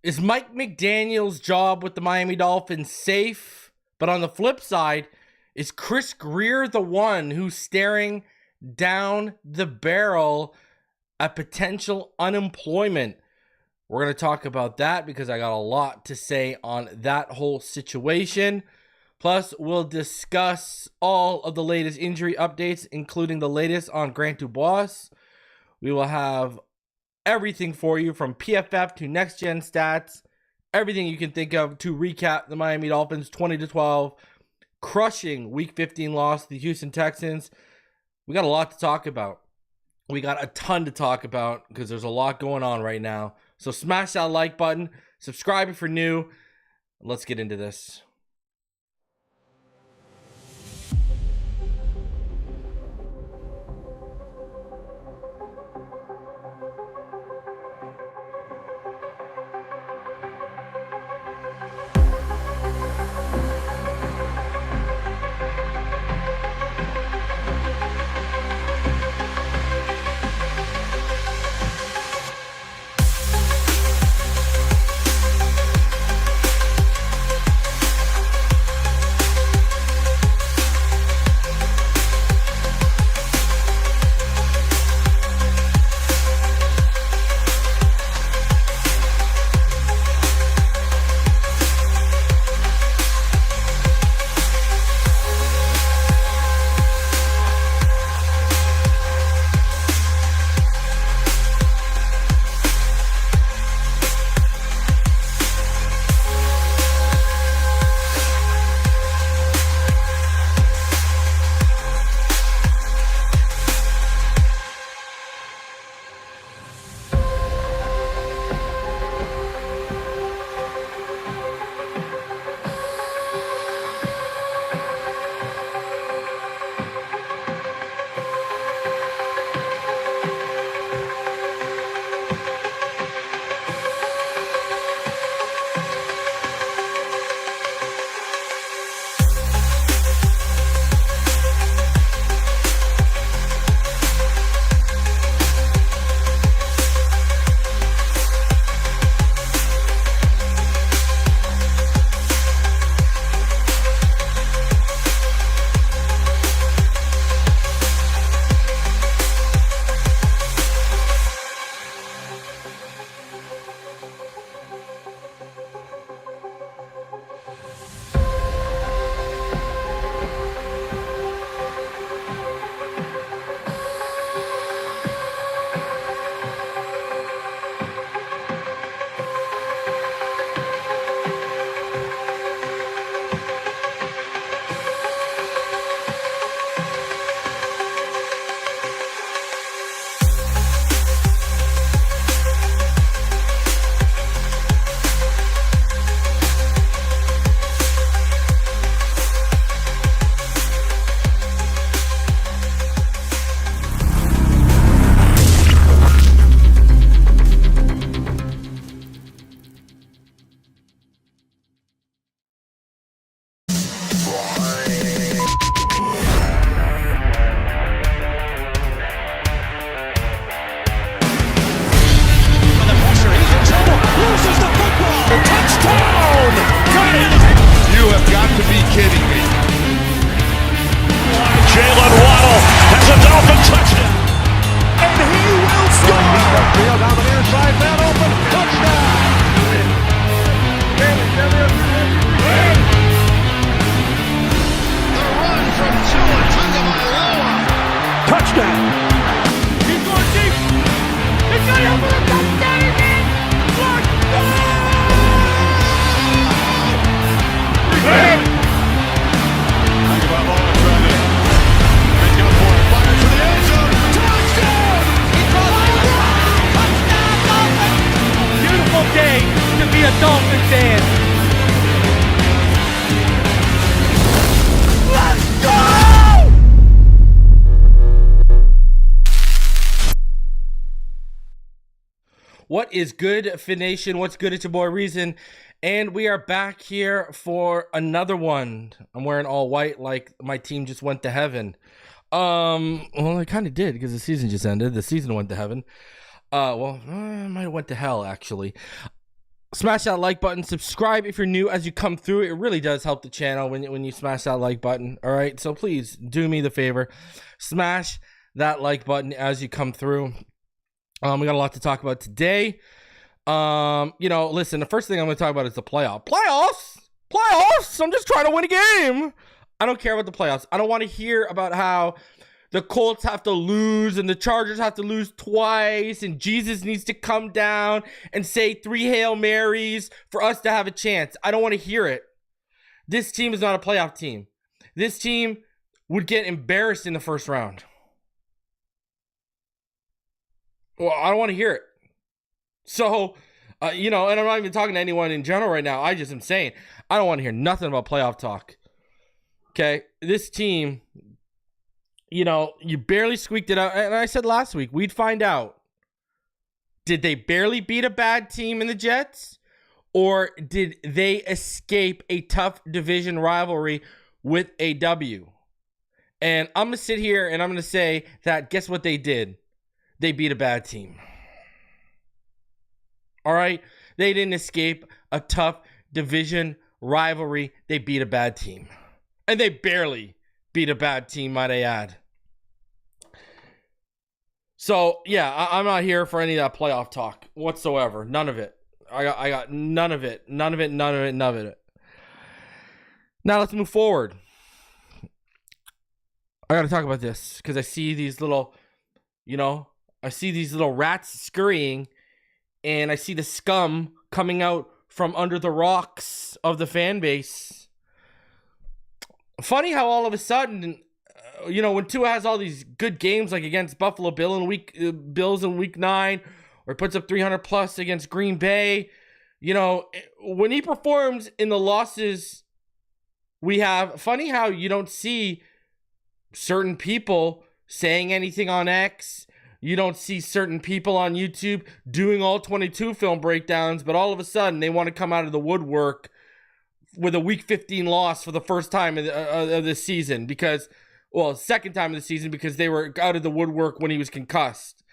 Is Mike McDaniel's job with the Miami Dolphins safe? But on the flip side, is Chris Grier the one who's staring down the barrel at potential unemployment? We're going to talk about that because I got a lot to say on that whole situation. Plus, we'll discuss all of the latest injury updates, including the latest on Grant DuBose. We will have everything for you from PFF to next-gen stats, everything you can think of to recap the Miami Dolphins 20-12 crushing Week 15 loss to the Houston Texans. We got a lot to talk about. We got a ton to talk about because there's a lot going on right now. So smash that like button, subscribe if you're new. Let's get into this. to be kidding me. Jaylen Waddle has a Dolphin touchdown. And he will score. Field on the near side, man open, touchdown. The run from Tua Tagovailoa. Touchdown. He's going deep. He's going over the touchdown again. Tagovailoa trying to make up for it. Fires to the end zone. Touchdown. Beautiful day to be a Dolphin fan. Let's go! What is good, Fin Nation? What's good? It's your boy Reason, and we are back here for another one. I'm wearing all white like my team just went to heaven. Well, it kind of did because the season just ended. The season went to heaven. It might have went to hell, actually. Smash that like button. Subscribe if you're new as you come through. It really does help the channel when you smash that like button. All right, so please do me the favor. Smash that like button as you come through. We got a lot to talk about today. Listen, the first thing I'm going to talk about is the playoffs. I'm just trying to win a game. I don't care about the playoffs. I don't want to hear about how the Colts have to lose and the Chargers have to lose twice and Jesus needs to come down and say 3 Hail Marys for us to have a chance. I don't want to hear it. This team is not a playoff team. This team would get embarrassed in the first round. Well, I don't want to hear it. So, and I'm not even talking to anyone in general right now. I just am saying, I don't want to hear nothing about playoff talk. Okay? This team, you barely squeaked it out. And I said last week, we'd find out. Did they barely beat a bad team in the Jets? Or did they escape a tough division rivalry with a W? And I'm going to sit here and I'm going to say that guess what they did? They beat a bad team. All right? They didn't escape a tough division rivalry. They beat a bad team. And they barely beat a bad team, might I add. So, yeah, I'm not here for any of that playoff talk whatsoever. None of it. I got none of it. None of it. Now let's move forward. I got to talk about this because I see these little, rats scurrying and I see the scum coming out from under the rocks of the fan base. Funny how all of a sudden, when Tua has all these good games like against Buffalo Bills in week 9, or puts up 300 plus against Green Bay, when he performs in the losses we have, funny how you don't see certain people saying anything on X. You don't see certain people on YouTube doing all 22 film breakdowns, but all of a sudden they want to come out of the woodwork with a week 15 loss for the first time of the season second time of the season because they were out of the woodwork when he was concussed.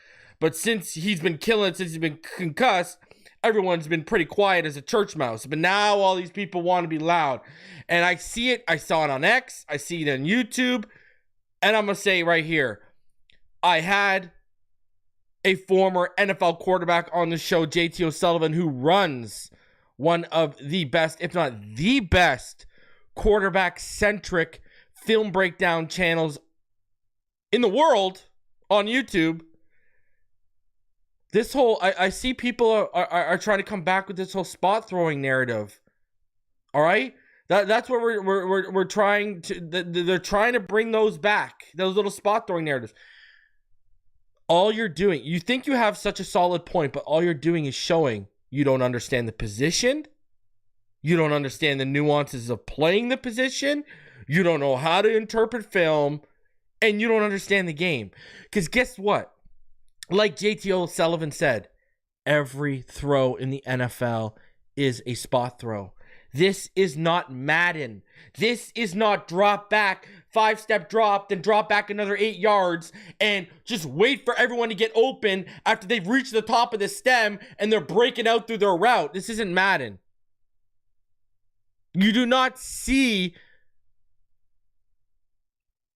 But since he's been killing it, since he's been concussed, everyone's been pretty quiet as a church mouse. But now all these people want to be loud. And I see it. I saw it on X. I see it on YouTube. And I'm going to say right here, I had a former NFL quarterback on the show, JT O'Sullivan, who runs one of the best, if not the best, quarterback-centric film breakdown channels in the world on YouTube. This whole, I see people are trying to come back with this whole spot throwing narrative. All right? That's what we're trying to, they're trying to bring those back, those little spot throwing narratives. All you're doing, you think you have such a solid point, but all you're doing is showing you don't understand the position. You don't understand the nuances of playing the position. You don't know how to interpret film. And you don't understand the game. Because guess what? Like JT O'Sullivan said, every throw in the NFL is a spot throw. This is not Madden. This is not drop back, 5-step drop, then drop back another 8 yards and just wait for everyone to get open after they've reached the top of the stem and they're breaking out through their route. This isn't Madden. You do not see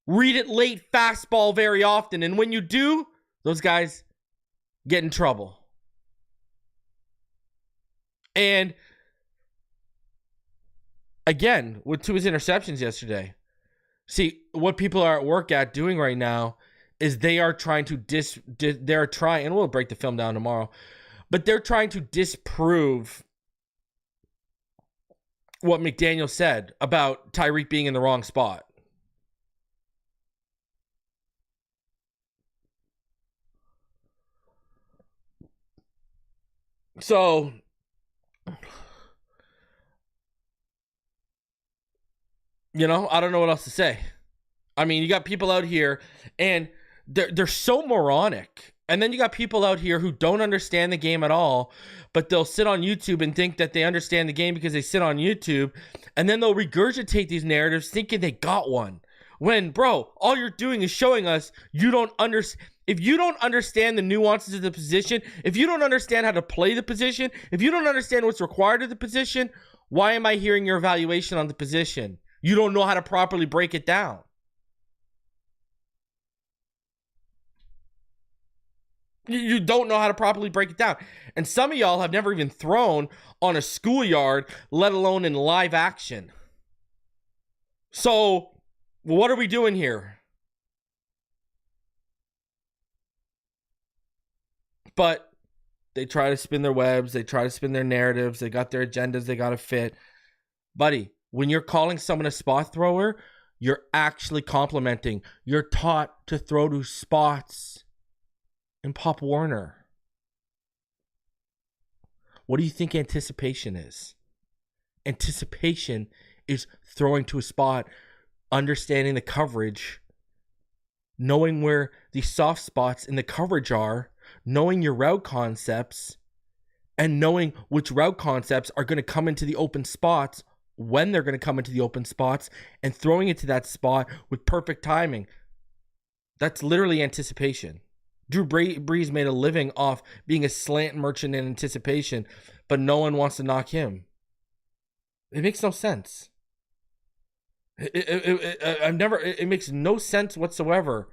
read it late fastball very often. And when you do, those guys get in trouble. And again, with Tua's interceptions yesterday, see, what people are at work at doing right now is they are trying to and we'll break the film down tomorrow, but they're trying to disprove what McDaniel said about Tyreek being in the wrong spot. So, I don't know what else to say. I mean, you got people out here and they're so moronic. And then you got people out here who don't understand the game at all, but they'll sit on YouTube and think that they understand the game because they sit on YouTube. And then they'll regurgitate these narratives thinking they got one. When, bro, all you're doing is showing us you don't understand. If you don't understand the nuances of the position, if you don't understand how to play the position, if you don't understand what's required of the position, why am I hearing your evaluation on the position? You don't know how to properly break it down. You don't know how to properly break it down. And some of y'all have never even thrown on a schoolyard, let alone in live action. So, what are we doing here? But they try to spin their webs. They try to spin their narratives. They got their agendas they got to fit. Buddy, when you're calling someone a spot thrower, you're actually complimenting. You're taught to throw to spots in Pop Warner. What do you think anticipation is? Anticipation is throwing to a spot, understanding the coverage, knowing where the soft spots in the coverage are, knowing your route concepts, and knowing which route concepts are going to come into the open spots, when they're going to come into the open spots, and throwing it to that spot with perfect timing. That's literally anticipation. Drew Brees made a living off being a slant merchant in anticipation, but no one wants to knock him. It makes no sense. It makes no sense whatsoever.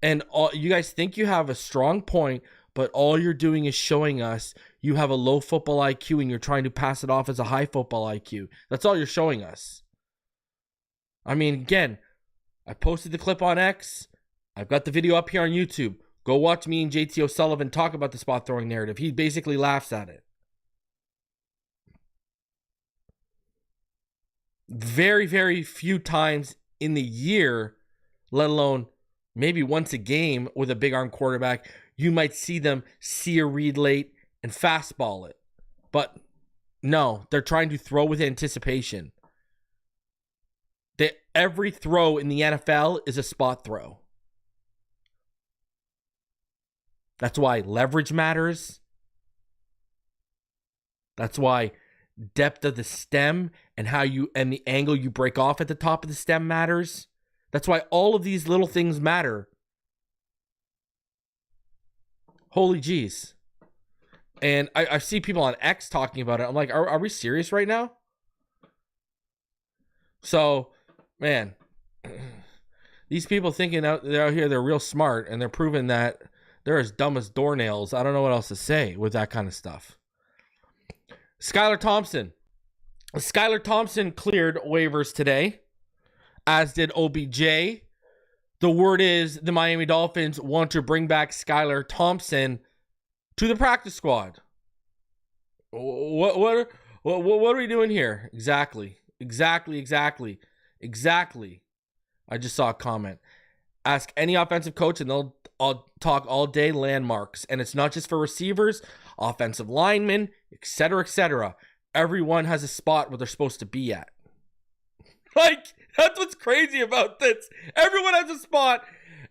And you guys think you have a strong point, but all you're doing is showing us you have a low football IQ and you're trying to pass it off as a high football IQ. That's all you're showing us. I mean, again, I posted the clip on X. I've got the video up here on YouTube. Go watch me and JT O'Sullivan talk about the spot throwing narrative. He basically laughs at it. Very, very few times in the year, let alone maybe once a game with a big arm quarterback, you might see them see a read late and fastball it. But no, they're trying to throw with anticipation. Every throw in the NFL is a spot throw. That's why leverage matters. That's why depth of the stem and the angle you break off at the top of the stem matters. That's why all of these little things matter. Holy jeez. And I see people on X talking about it. I'm like, are we serious right now? So, man, these people thinking they're out here, they're real smart, and they're proving that they're as dumb as doornails. I don't know what else to say with that kind of stuff. Skylar Thompson. Skylar Thompson cleared waivers today, as did OBJ. The word is the Miami Dolphins want to bring back Skylar Thompson to the practice squad. What are we doing here? Exactly. I just saw a comment. Ask any offensive coach and I'll talk all day landmarks. And it's not just for receivers, offensive linemen, etc. Everyone has a spot where they're supposed to be at. Like, that's what's crazy about this. Everyone has a spot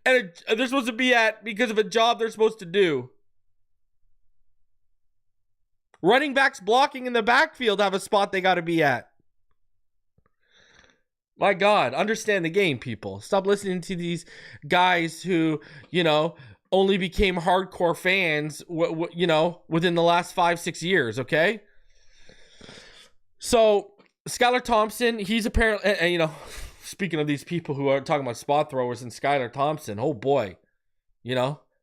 and they're supposed to be at because of a job they're supposed to do. Running backs blocking in the backfield have a spot they got to be at. My God, understand the game, people. Stop listening to these guys who, only became hardcore fans, within the last 5-6 years, okay? So, Skylar Thompson, he's apparently, and speaking of these people who are talking about spot throwers and Skylar Thompson, oh boy,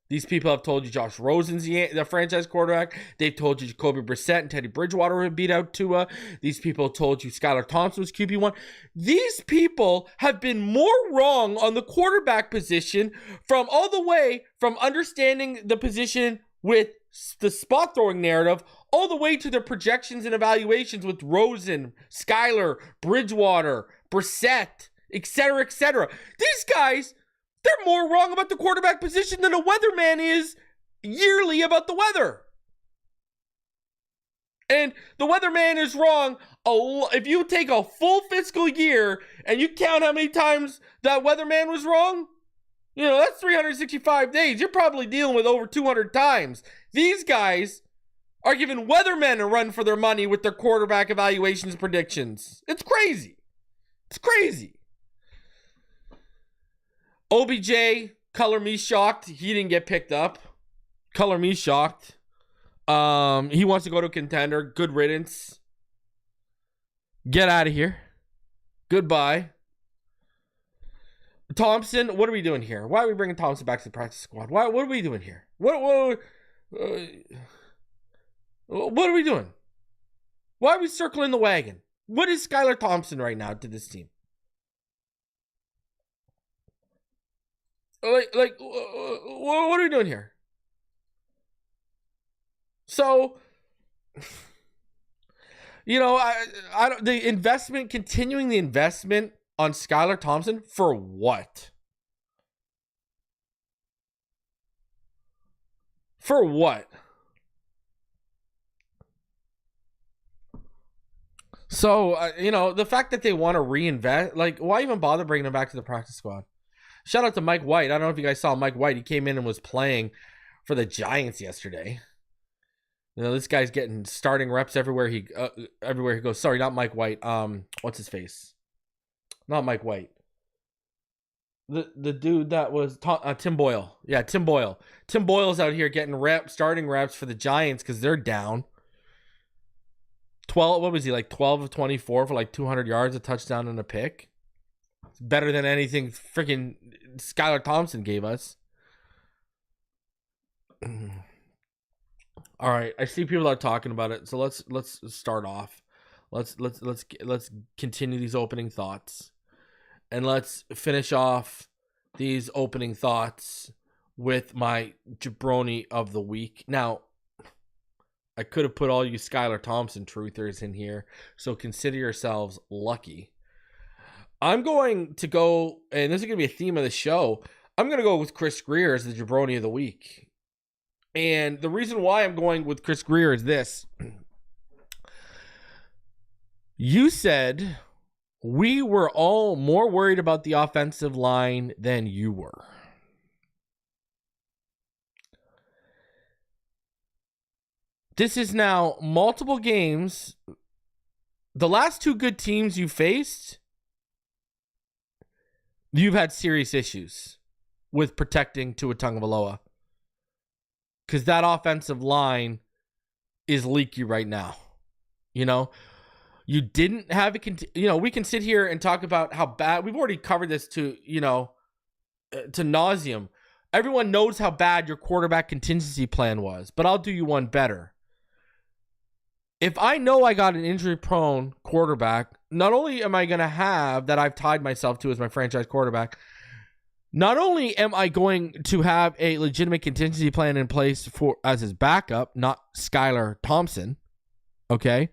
these people have told you Josh Rosen's the franchise quarterback. They've told you Jacoby Brissett and Teddy Bridgewater would beat out Tua. These people told you Skylar Thompson was QB1. These people have been more wrong on the quarterback position from all the way from understanding the position with the spot throwing narrative all the way to their projections and evaluations with Rosen, Skylar, Bridgewater, Brissett, etc. These guys, they're more wrong about the quarterback position than a weatherman is yearly about the weather. And the weatherman is wrong. If you take a full fiscal year and you count how many times that weatherman was wrong, that's 365 days. You're probably dealing with over 200 times. These guys are giving weathermen a run for their money with their quarterback evaluations and predictions. It's crazy. OBJ, Color me shocked he didn't get picked up. Color me shocked. He wants to go to a contender. Good riddance. Get out of here. Goodbye. Thompson, what are we doing here? Why are we bringing Thompson back to the practice squad? What are we doing here? What are we doing? Why are we circling the wagon? What is Skylar Thompson right now to this team? What are we doing here? So, you know, I don't, the investment, continuing the investment on Skylar Thompson for what? For what? So, you know, the fact that they want to reinvest, like, why even bother bringing him back to the practice squad? Shout out to Mike White. I don't know if you guys saw Mike White. He came in and was playing for the Giants yesterday. You know, this guy's getting starting reps everywhere he goes. Sorry, not Mike White. What's his face? Not Mike White. The dude that was Tim Boyle. Yeah, Tim Boyle. Tim Boyle's out here getting starting reps for the Giants because they're down. 12. What was he, like 12 of 24 for like 200 yards, a touchdown and a pick? It's better than anything freaking Skylar Thompson gave us. All right, I see people are talking about it, so let's start off. Let's continue these opening thoughts, and let's finish off these opening thoughts with my jabroni of the week. Now, I could have put all you Skylar Thompson truthers in here, so consider yourselves lucky. I'm going to go, and this is going to be a theme of the show, I'm going to go with Chris Grier as the jabroni of the week. And the reason why I'm going with Chris Grier is this. You said we were all more worried about the offensive line than you were. This is now multiple games. The last two good teams you faced, you've had serious issues with protecting Tua Tagovailoa. Because that offensive line is leaky right now. You know, you didn't have it. You know, we can sit here and talk about how bad. We've already covered this to nauseum. Everyone knows how bad your quarterback contingency plan was, but I'll do you one better. If I know I got an injury-prone quarterback, not only am I going to have that I've tied myself to as my franchise quarterback, not only am I going to have a legitimate contingency plan in place for as his backup, not Skylar Thompson, okay?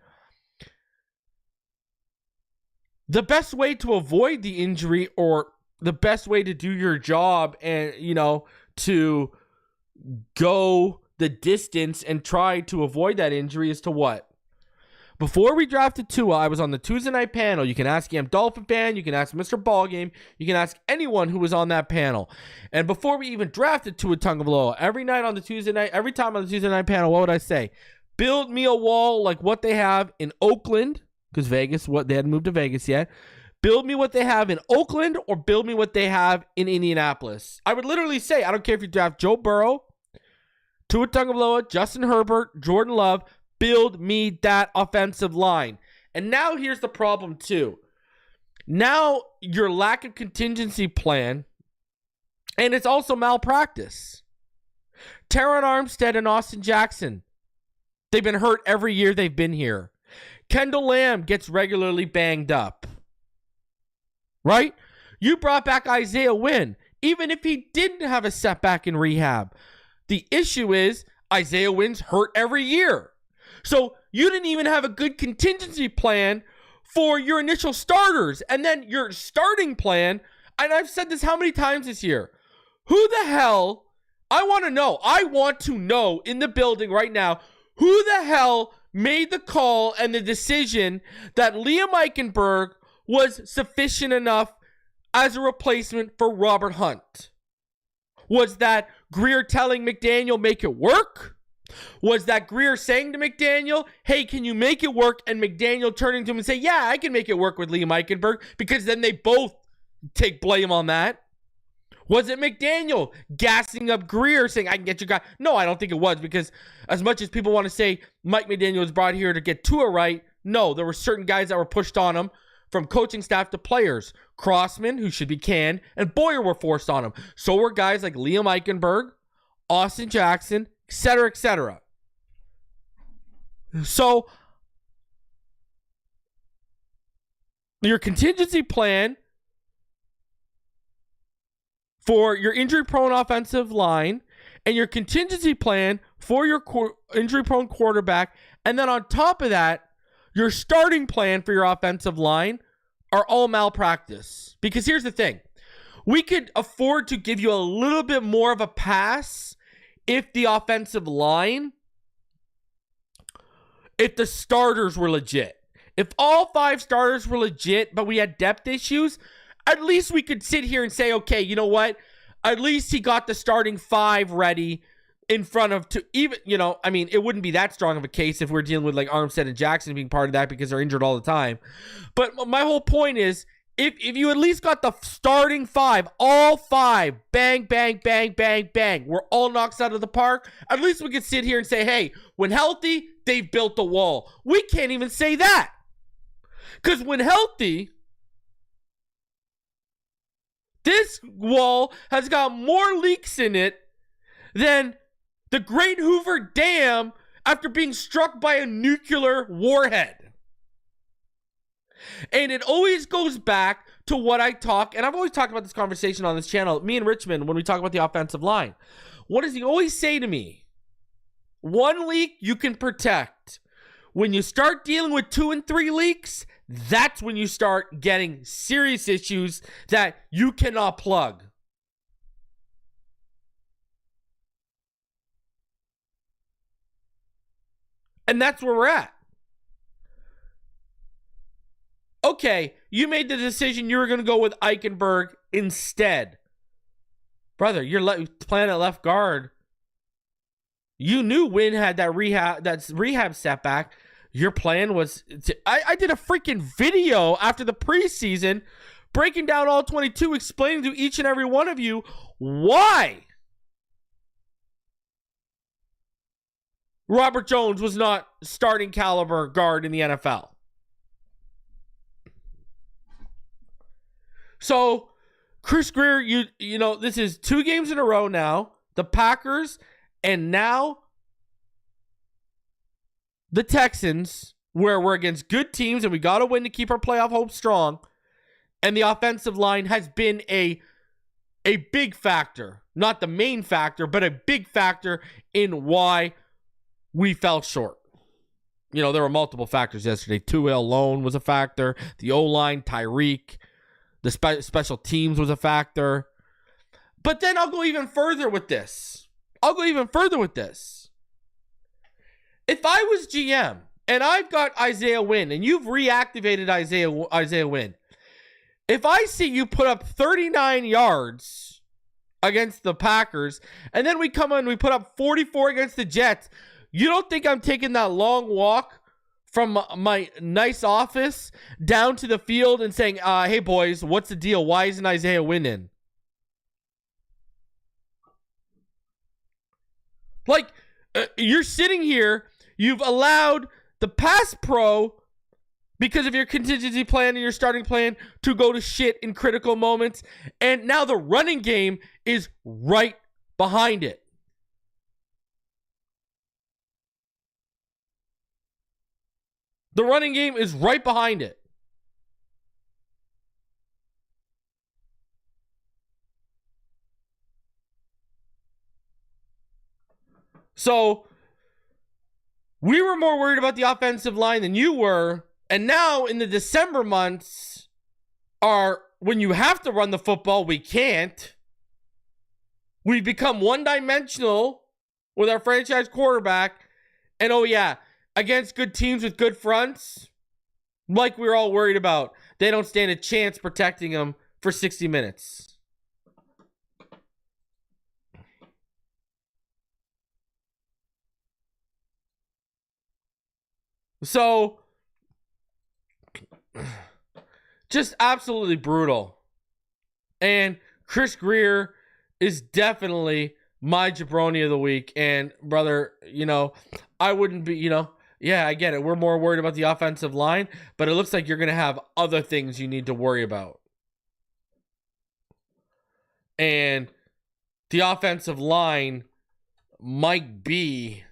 The best way to avoid the injury, or the best way to do your job and, you know, to go the distance and try to avoid that injury is to what? Before we drafted Tua, I was on the Tuesday night panel. You can ask Dolphin fan. You can ask Mr. Ballgame. You can ask anyone who was on that panel. And before we even drafted Tua Tagovailoa, every time on the Tuesday night panel, what would I say? Build me a wall like what they have in Oakland, because Vegas, they hadn't moved to Vegas yet. Build me what they have in Oakland, or build me what they have in Indianapolis. I would literally say, I don't care if you draft Joe Burrow, Tua Tagovailoa, Justin Herbert, Jordan Love, build me that offensive line. And now here's the problem too. Now your lack of contingency plan, and it's also malpractice. Teron Armstead and Austin Jackson, they've been hurt every year they've been here. Kendall Lamb gets regularly banged up. Right? You brought back Isaiah Wynn, even if he didn't have a setback in rehab. The issue is Isaiah Wynn's hurt every year. So you didn't even have a good contingency plan for your initial starters. And then your starting plan, and I've said this how many times this year, who the hell, I want to know in the building right now, who the hell made the call and the decision that Liam Eichenberg was sufficient enough as a replacement for Robert Hunt? Was that Grier telling McDaniel, make it work? Was that Grier saying to McDaniel, hey, can you make it work? And McDaniel turning to him and say, yeah, I can make it work with Liam Eichenberg, because then they both take blame on that. Was it McDaniel gassing up Grier saying, I can get your guy? No, I don't think it was, because as much as people want to say Mike McDaniel was brought here to get Tua right, no, there were certain guys that were pushed on him from coaching staff to players. Crossman, who should be canned, and Boyer were forced on him. So were guys like Liam Eichenberg, Austin Jackson, etc., etc. So your contingency plan for your injury-prone offensive line and your contingency plan for your injury-prone quarterback, and then on top of that, your starting plan for your offensive line are all malpractice. Because here's the thing. We could afford to give you a little bit more of a pass if the offensive line, if the starters were legit. If all 5 starters were legit, but we had depth issues, at least we could sit here and say, okay, you know what? At least he got the starting 5 ready in front of, to even, I mean, it wouldn't be that strong of a case if we're dealing with like Armstead and Jackson being part of that because they're injured all the time. But my whole point is, if you at least got the starting 5, all 5, bang, bang, bang, bang, bang, we're all knocks out of the park, at least we could sit here and say, hey, when healthy, they've built the wall. We can't even say that. Because when healthy, this wall has got more leaks in it than the Great Hoover Dam after being struck by a nuclear warhead. And it always goes back to what I talk, and I've always talked about this conversation on this channel, me and Richmond, when we talk about the offensive line. What does he always say to me? One leak you can protect. When you start dealing with 2 and 3 leaks, that's when you start getting serious issues that you cannot plug. And that's where we're at. Okay, you made the decision you were going to go with Eichenberg instead. Brother, you're playing at left guard. You knew Wynn had that rehab setback. Your plan was I did a freaking video after the preseason breaking down all 22, explaining to each and every one of you why Robert Jones was not starting caliber guard in the NFL. So, Chris Grier, you know, this is 2 games in a row now. The Packers and now the Texans, where we're against good teams and we got to win to keep our playoff hopes strong. And the offensive line has been a big factor. Not the main factor, but a big factor in why we fell short. You know, there were multiple factors yesterday. Tua alone was a factor. The O-line, Tyreek. The special teams was a factor. But then I'll go even further with this. If I was GM and I've got Isaiah Wynn and you've reactivated Isaiah Wynn, if I see you put up 39 yards against the Packers and then we come on and we put up 44 against the Jets, you don't think I'm taking that long walk from my nice office down to the field and saying, hey boys, what's the deal? Why isn't Isaiah Wynn in? Like, you're sitting here, you've allowed the pass pro, because of your contingency plan and your starting plan, to go to shit in critical moments, and now the running game is right behind it. The running game is right behind it. So, we were more worried about the offensive line than you were. And now in the December months when you have to run the football, we can't. We've become one-dimensional with our franchise quarterback. And oh yeah, against good teams with good fronts, like we were all worried about, they don't stand a chance protecting them for 60 minutes. So, just absolutely brutal. And Chris Grier is definitely my jabroni of the week. And brother, I wouldn't be, yeah, I get it. We're more worried about the offensive line, but it looks like you're going to have other things you need to worry about. And the offensive line might be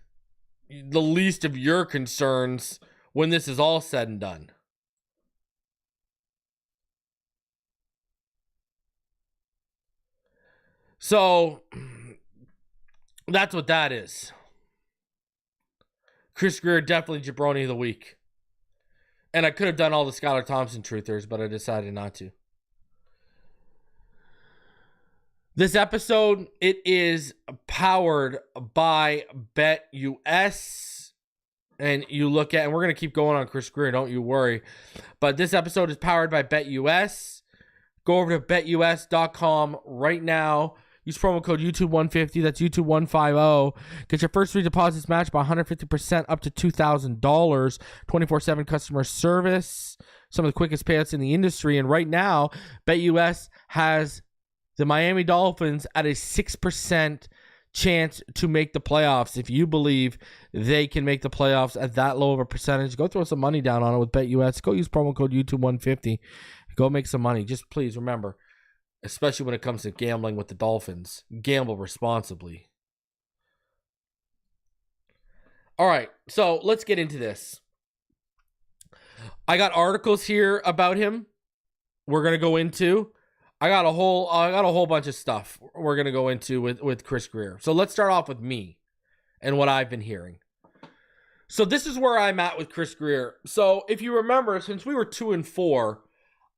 the least of your concerns when this is all said and done. So that's what that is. Chris Grier, definitely jabroni of the week. And I could have done all the Skylar Thompson truthers, but I decided not to. This episode, it is powered by BetUS. And you look at, and we're going to keep going on Chris Grier, don't you worry. But this episode is powered by BetUS. Go over to betus.com right now. Use promo code YouTube150. That's YouTube150. Get your first three deposits matched by 150% up to $2,000. 24/7 customer service. Some of the quickest payouts in the industry. And right now, BetUS has the Miami Dolphins at a 6% chance to make the playoffs. If you believe they can make the playoffs at that low of a percentage, go throw some money down on it with BetUS. Go use promo code YouTube150. Go make some money. Just please remember, especially when it comes to gambling with the Dolphins, gamble responsibly. All right, so let's get into this. I got articles here about him. We're gonna go into. I got a whole bunch of stuff we're gonna go into with Chris Grier. So let's start off with me and what I've been hearing. So this is where I'm at with Chris Grier. So if you remember, since we were 2-4,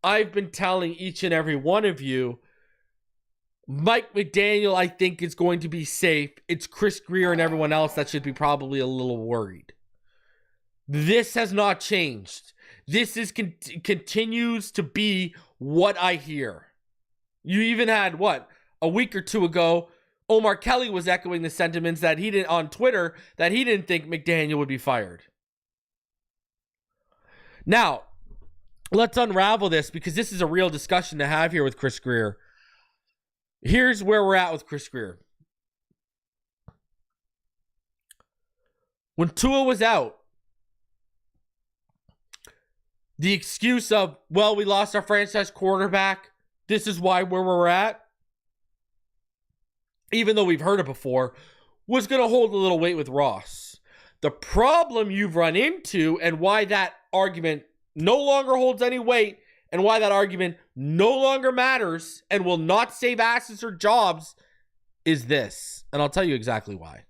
I've been telling each and every one of you, Mike McDaniel, I think, is going to be safe. It's Chris Grier and everyone else that should be probably a little worried. This has not changed. This is continues to be what I hear. You even had, a week or two ago, Omar Kelly was echoing the sentiments that he didn't on Twitter, that he didn't think McDaniel would be fired. Now, let's unravel this, because this is a real discussion to have here with Chris Grier. Here's where we're at with Chris Grier. When Tua was out, the excuse of, well, we lost our franchise quarterback, this is why where we're at, even though we've heard it before, was going to hold a little weight with Ross. The problem you've run into, and why that argument no longer holds any weight, and why that argument no longer matters and will not save asses or jobs, is this. And I'll tell you exactly why.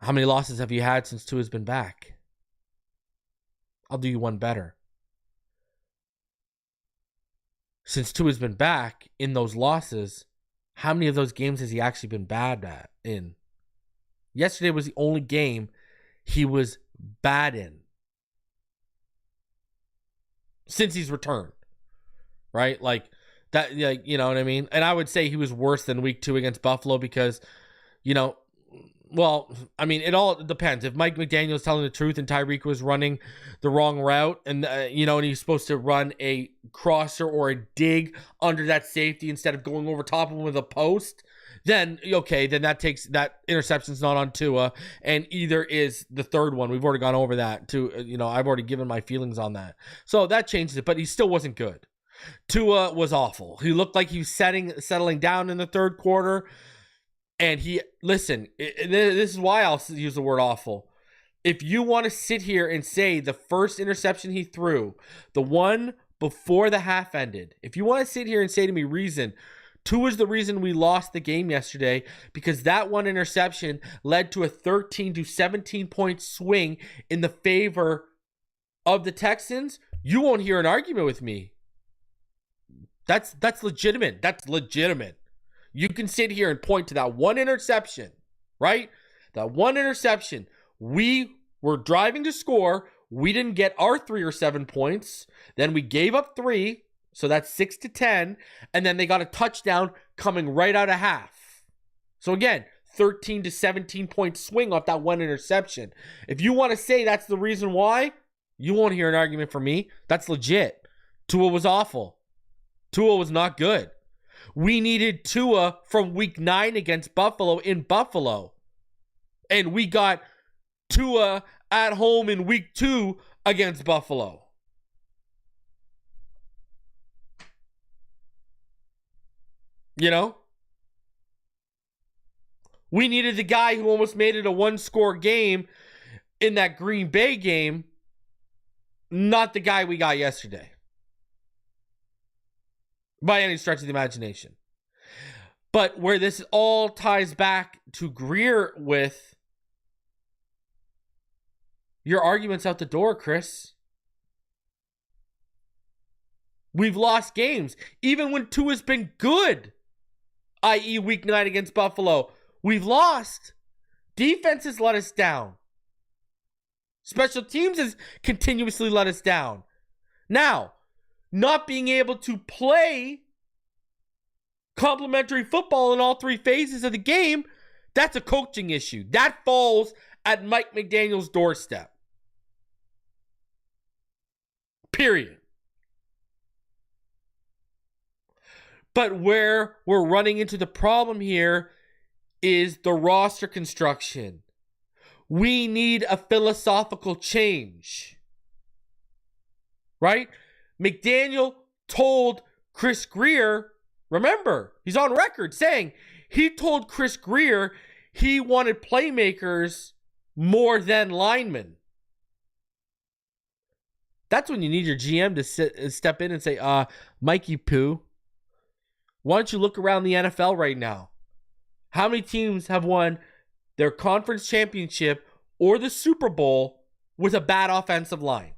How many losses have you had since Tua's been back? I'll do you one better. Since Tua's been back, in those losses, how many of those games has he actually been bad in? Yesterday was the only game he was bad in since he's returned, right? Like that, like, you know what I mean? And I would say he was worse than week 2 against Buffalo because, well, I mean, it all depends. If Mike McDaniel is telling the truth and Tyreek was running the wrong route and, and he's supposed to run a crosser or a dig under that safety instead of going over top of him with a post, then, okay, then that interception's not on Tua, and either is the third one. We've already gone over that too. I've already given my feelings on that. So that changes it, but he still wasn't good. Tua was awful. He looked like he was settling down in the third quarter. And this is why I'll use the word awful. If you want to sit here and say the first interception he threw, the one before the half ended, if you want to sit here and say to me, Tua is the reason we lost the game yesterday, because that one interception led to a 13 to 17 point swing in the favor of the Texans, you won't hear an argument with me. That's legitimate. That's legitimate. You can sit here and point to that one interception, right? That one interception. We were driving to score. We didn't get our 3 or 7 points. Then we gave up 3. So that's 6 to 10. And then they got a touchdown coming right out of half. So again, 13 to 17 point swing off that one interception. If you want to say that's the reason why, you won't hear an argument from me. That's legit. Tua was awful. Tua was not good. We needed Tua from week 9 against Buffalo in Buffalo. And we got Tua at home in week 2 against Buffalo. You know? We needed the guy who almost made it a one-score game in that Green Bay game, not the guy we got yesterday. By any stretch of the imagination. But where this all ties back to Grier with your arguments out the door, Chris. We've lost games. Even when Tua's been good, i.e. week 9 against Buffalo, we've lost. Defense has let us down. Special teams has continuously let us down. Now, not being able to play complementary football in all 3 phases of the game, that's a coaching issue. That falls at Mike McDaniel's doorstep. Period. But where we're running into the problem here is the roster construction. We need a philosophical change. Right? McDaniel told Chris Grier, remember, he's on record saying he told Chris Grier he wanted playmakers more than linemen. That's when you need your GM to step in and say, Mikey Poo, why don't you look around the NFL right now? How many teams have won their conference championship or the Super Bowl with a bad offensive line?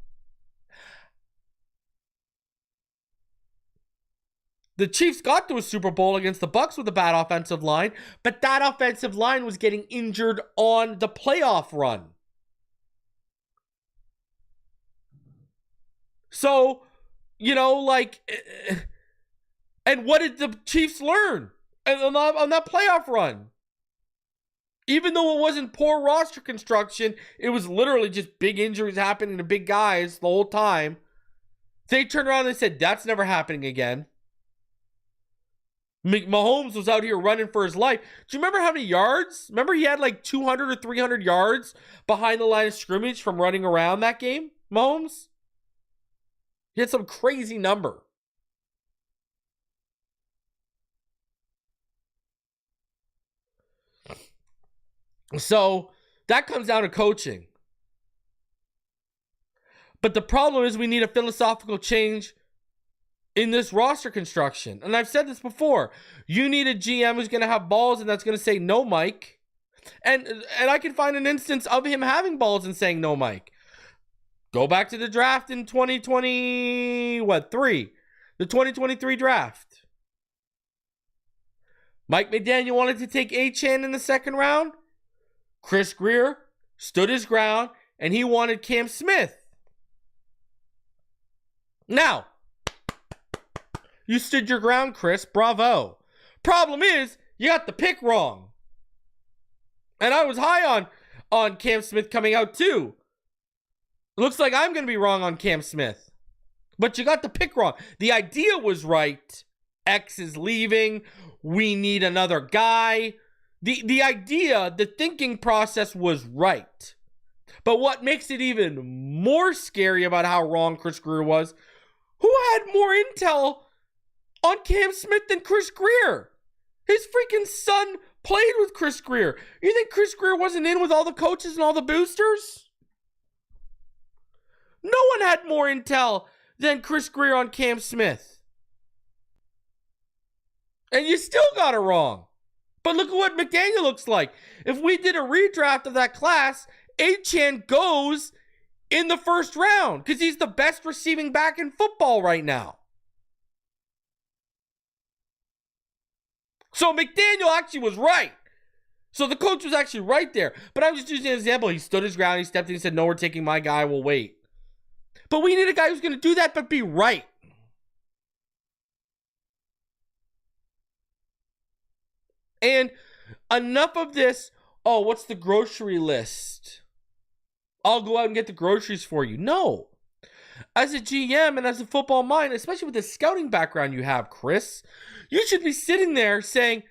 The Chiefs got to a Super Bowl against the Bucs with a bad offensive line, but that offensive line was getting injured on the playoff run. So, and what did the Chiefs learn on that playoff run? Even though it wasn't poor roster construction, it was literally just big injuries happening to big guys the whole time. They turned around and said, that's never happening again. Mahomes was out here running for his life. Do you remember how many yards? Remember he had like 200 or 300 yards behind the line of scrimmage from running around that game, Mahomes? He had some crazy number. So that comes down to coaching. But the problem is we need a philosophical change in this roster construction. And I've said this before. You need a GM who's going to have balls and that's going to say no, Mike. And I can find an instance of him having balls and saying no, Mike. Go back to the draft in 2023. The 2023 draft. Mike McDaniel wanted to take Achane in the second round. Chris Grier stood his ground and he wanted Cam Smith. Now, you stood your ground, Chris. Bravo. Problem is, you got the pick wrong. And I was high on Cam Smith coming out too. Looks like I'm going to be wrong on Cam Smith. But you got the pick wrong. The idea was right. X is leaving. We need another guy. The idea, the thinking process was right. But what makes it even more scary about how wrong Chris Grier was, who had more intel on Cam Smith than Chris Grier? His freaking son played with Chris Grier. You think Chris Grier wasn't in with all the coaches and all the boosters? No one had more intel than Chris Grier on Cam Smith. And you still got it wrong. But look at what McDaniel looks like. If we did a redraft of that class, Achane goes in the first round because he's the best receiving back in football right now. So McDaniel actually was right. So the coach was actually right there. But I was just using an example. He stood his ground. He stepped in and said, no, we're taking my guy. We'll wait. But we need a guy who's going to do that but be right. And enough of this, oh, what's the grocery list? I'll go out and get the groceries for you. No. as a GM and as a football mind, especially with the scouting background you have, Chris, you should be sitting there saying,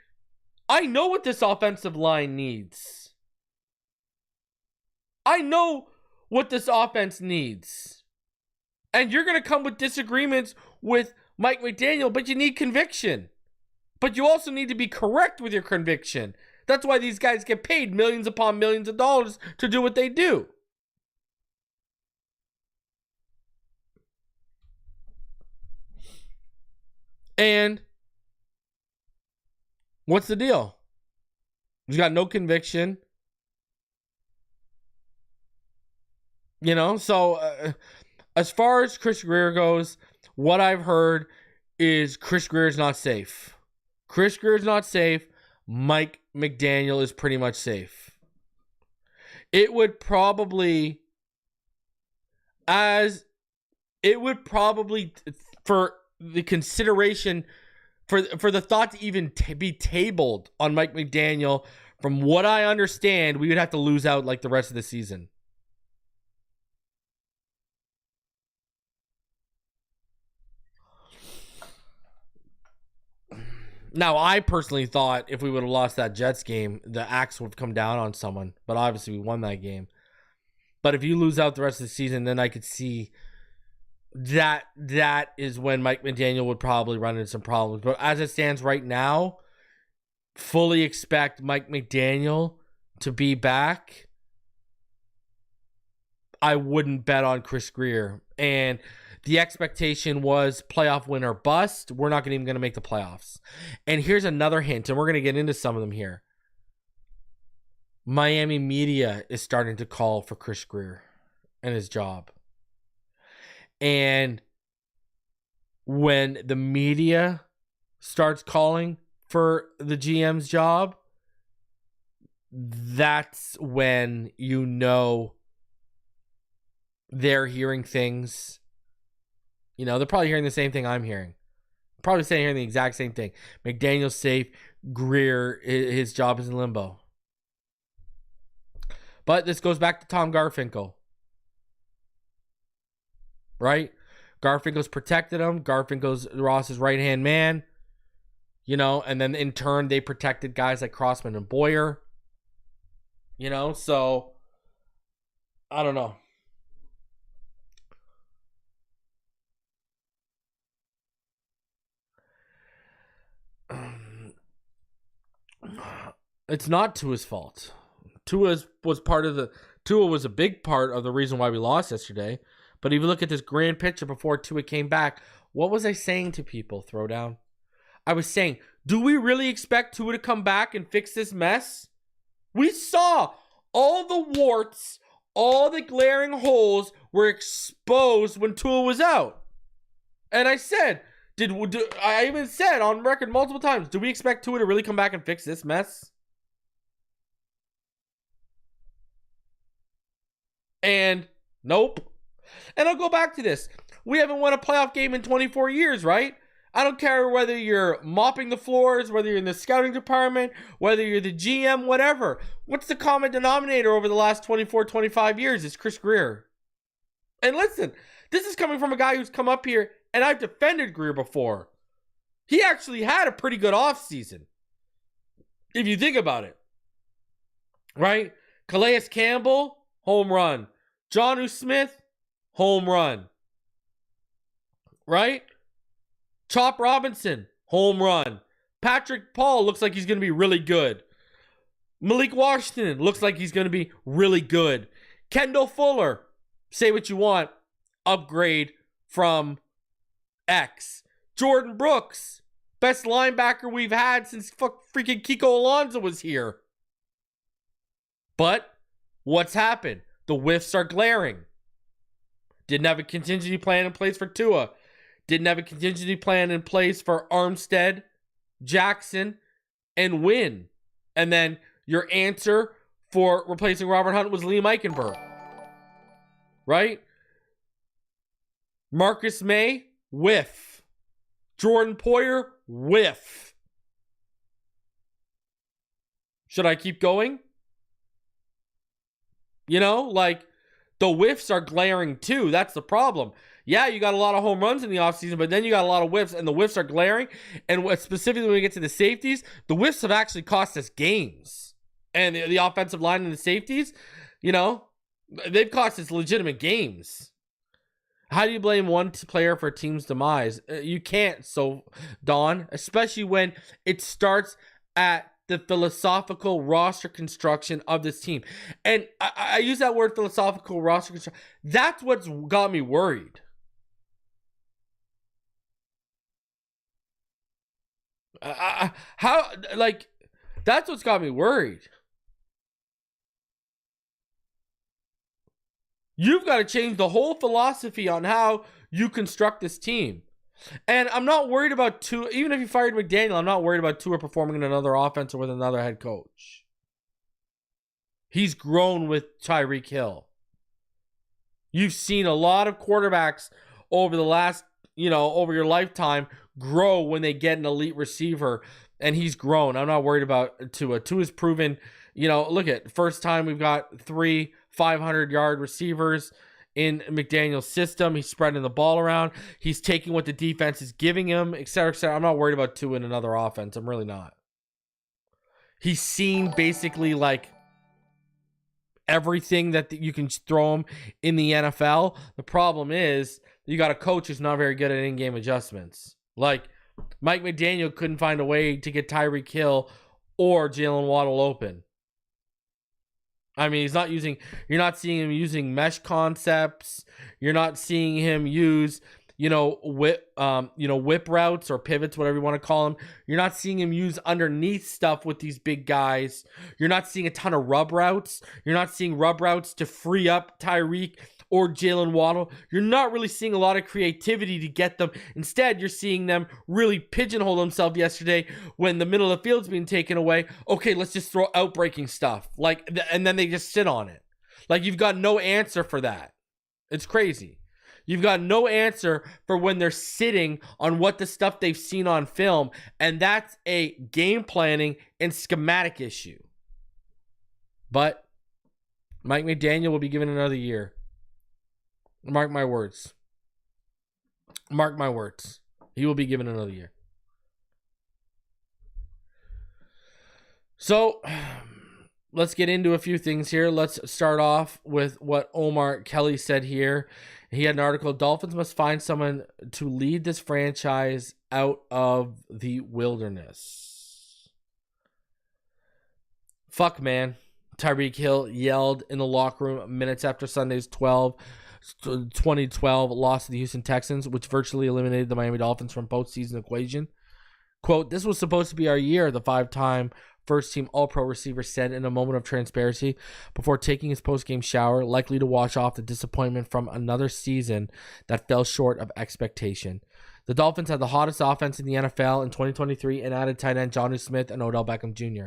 I know what this offensive line needs. I know what this offense needs. And you're going to come with disagreements with Mike McDaniel, but you need conviction. But you also need to be correct with your conviction. That's why these guys get paid millions upon millions of dollars to do what they do. And what's the deal? He's got no conviction. You know, so as far as Chris Grier goes, what I've heard is Chris Grier is not safe. Chris Grier is not safe. Mike McDaniel is pretty much safe. It would probably, for the consideration, for the thought to even be tabled on Mike McDaniel, from what I understand, we would have to lose out like the rest of the season. Now, I personally thought if we would have lost that Jets game, the axe would have come down on someone. But obviously, we won that game. But if you lose out the rest of the season, then I could see that is when Mike McDaniel would probably run into some problems. But as it stands right now, fully expect Mike McDaniel to be back. I wouldn't bet on Chris Grier. And the expectation was playoff win or bust. We're not even going to make the playoffs. And here's another hint, and we're going to get into some of them here. Miami media is starting to call for Chris Grier and his job. And when the media starts calling for the GM's job, that's when you know they're hearing things. You know, they're probably hearing the same thing I'm hearing. Probably saying the exact same thing. McDaniel's safe. Grier, his job is in limbo. But this goes back to Tom Garfinkel. Right? Garfinkel's protected him. Garfinkel's Ross's right-hand man. You know, and then in turn, they protected guys like Crossman and Boyer. You know, so I don't know. It's not Tua's fault. Tua was a big part of the reason why we lost yesterday. But if you look at this grand picture before Tua came back, what was I saying to people, Throwdown? I was saying, do we really expect Tua to come back and fix this mess? We saw all the warts, all the glaring holes were exposed when Tua was out. And I said, I even said on record multiple times, do we expect Tua to really come back and fix this mess? And nope. And I'll go back to this. We haven't won a playoff game in 24 years, right? I don't care whether you're mopping the floors, whether you're in the scouting department, whether you're the GM, whatever. What's the common denominator over the last 24, 25 years? It's Chris Grier. And listen, this is coming from a guy who's come up here, and I've defended Grier before. He actually had a pretty good offseason, if you think about it. Right? Calais Campbell, home run. Jonnu Smith, home run. Right? Chop Robinson, home run. Patrick Paul looks like he's going to be really good. Malik Washington looks like he's going to be really good. Kendall Fuller, say what you want, upgrade from X. Jordan Brooks, best linebacker we've had since freaking Kiko Alonso was here. But what's happened? The whiffs are glaring. Didn't have a contingency plan in place for Tua. Didn't have a contingency plan in place for Armstead, Jackson, and Wynn. And then your answer for replacing Robert Hunt was Liam Eichenberg. Right? Marcus May, whiff. Jordan Poyer, whiff. Should I keep going? You know, like, the whiffs are glaring too. That's the problem. Yeah, you got a lot of home runs in the offseason, but then you got a lot of whiffs, and the whiffs are glaring. And specifically when we get to the safeties, the whiffs have actually cost us games. And the offensive line and the safeties, they've cost us legitimate games. How do you blame one player for a team's demise? You can't, Don, especially when it starts at the philosophical roster construction of this team. And I use that word philosophical roster construction. That's what's got me worried. That's what's got me worried. You've got to change the whole philosophy on how you construct this team. And I'm not worried about Tua. Even if you fired McDaniel, I'm not worried about Tua performing in another offense or with another head coach. He's grown with Tyreek Hill. You've seen a lot of quarterbacks over the last, over your lifetime grow when they get an elite receiver, and he's grown. I'm not worried about Tua. Tua's proven, look at first time we've got 3 500-yard receivers in McDaniel's system. He's spreading the ball around. He's taking what the defense is giving him, et cetera, et cetera. I'm not worried about Tua in another offense. I'm really not. He's seen basically like everything that you can throw him in the NFL. The problem is you got a coach who's not very good at in-game adjustments. Like Mike McDaniel couldn't find a way to get Tyreek Hill or Jaylen Waddle open. I mean, you're not seeing him using mesh concepts. You're not seeing him use, whip routes or pivots, whatever you want to call them. You're not seeing him use underneath stuff with these big guys. You're not seeing a ton of rub routes. You're not seeing rub routes to free up Tyreek or Jaylen Waddle. You're not really seeing a lot of creativity to get them. Instead, you're seeing them really pigeonhole themselves yesterday when the middle of the field's being taken away. Okay, let's just throw outbreaking stuff. And then they just sit on it. Like, you've got no answer for that. It's crazy. You've got no answer for when they're sitting on what the stuff they've seen on film. And that's a game planning and schematic issue. But Mike McDaniel will be given another year. Mark my words. Mark my words. He will be given another year. So, let's get into a few things here. Let's start off with what Omar Kelly said here. He had an article, Dolphins must find someone to lead this franchise out of the wilderness. Fuck, man. Tyreek Hill yelled in the locker room minutes after Sunday's 2012 loss to the Houston Texans, which virtually eliminated the Miami Dolphins from postseason equation. Quote, this was supposed to be our year, the 5-time first-team All-Pro receiver said in a moment of transparency before taking his post-game shower, likely to wash off the disappointment from another season that fell short of expectation. The Dolphins had the hottest offense in the NFL in 2023 and added tight end Jonnu Smith and Odell Beckham Jr.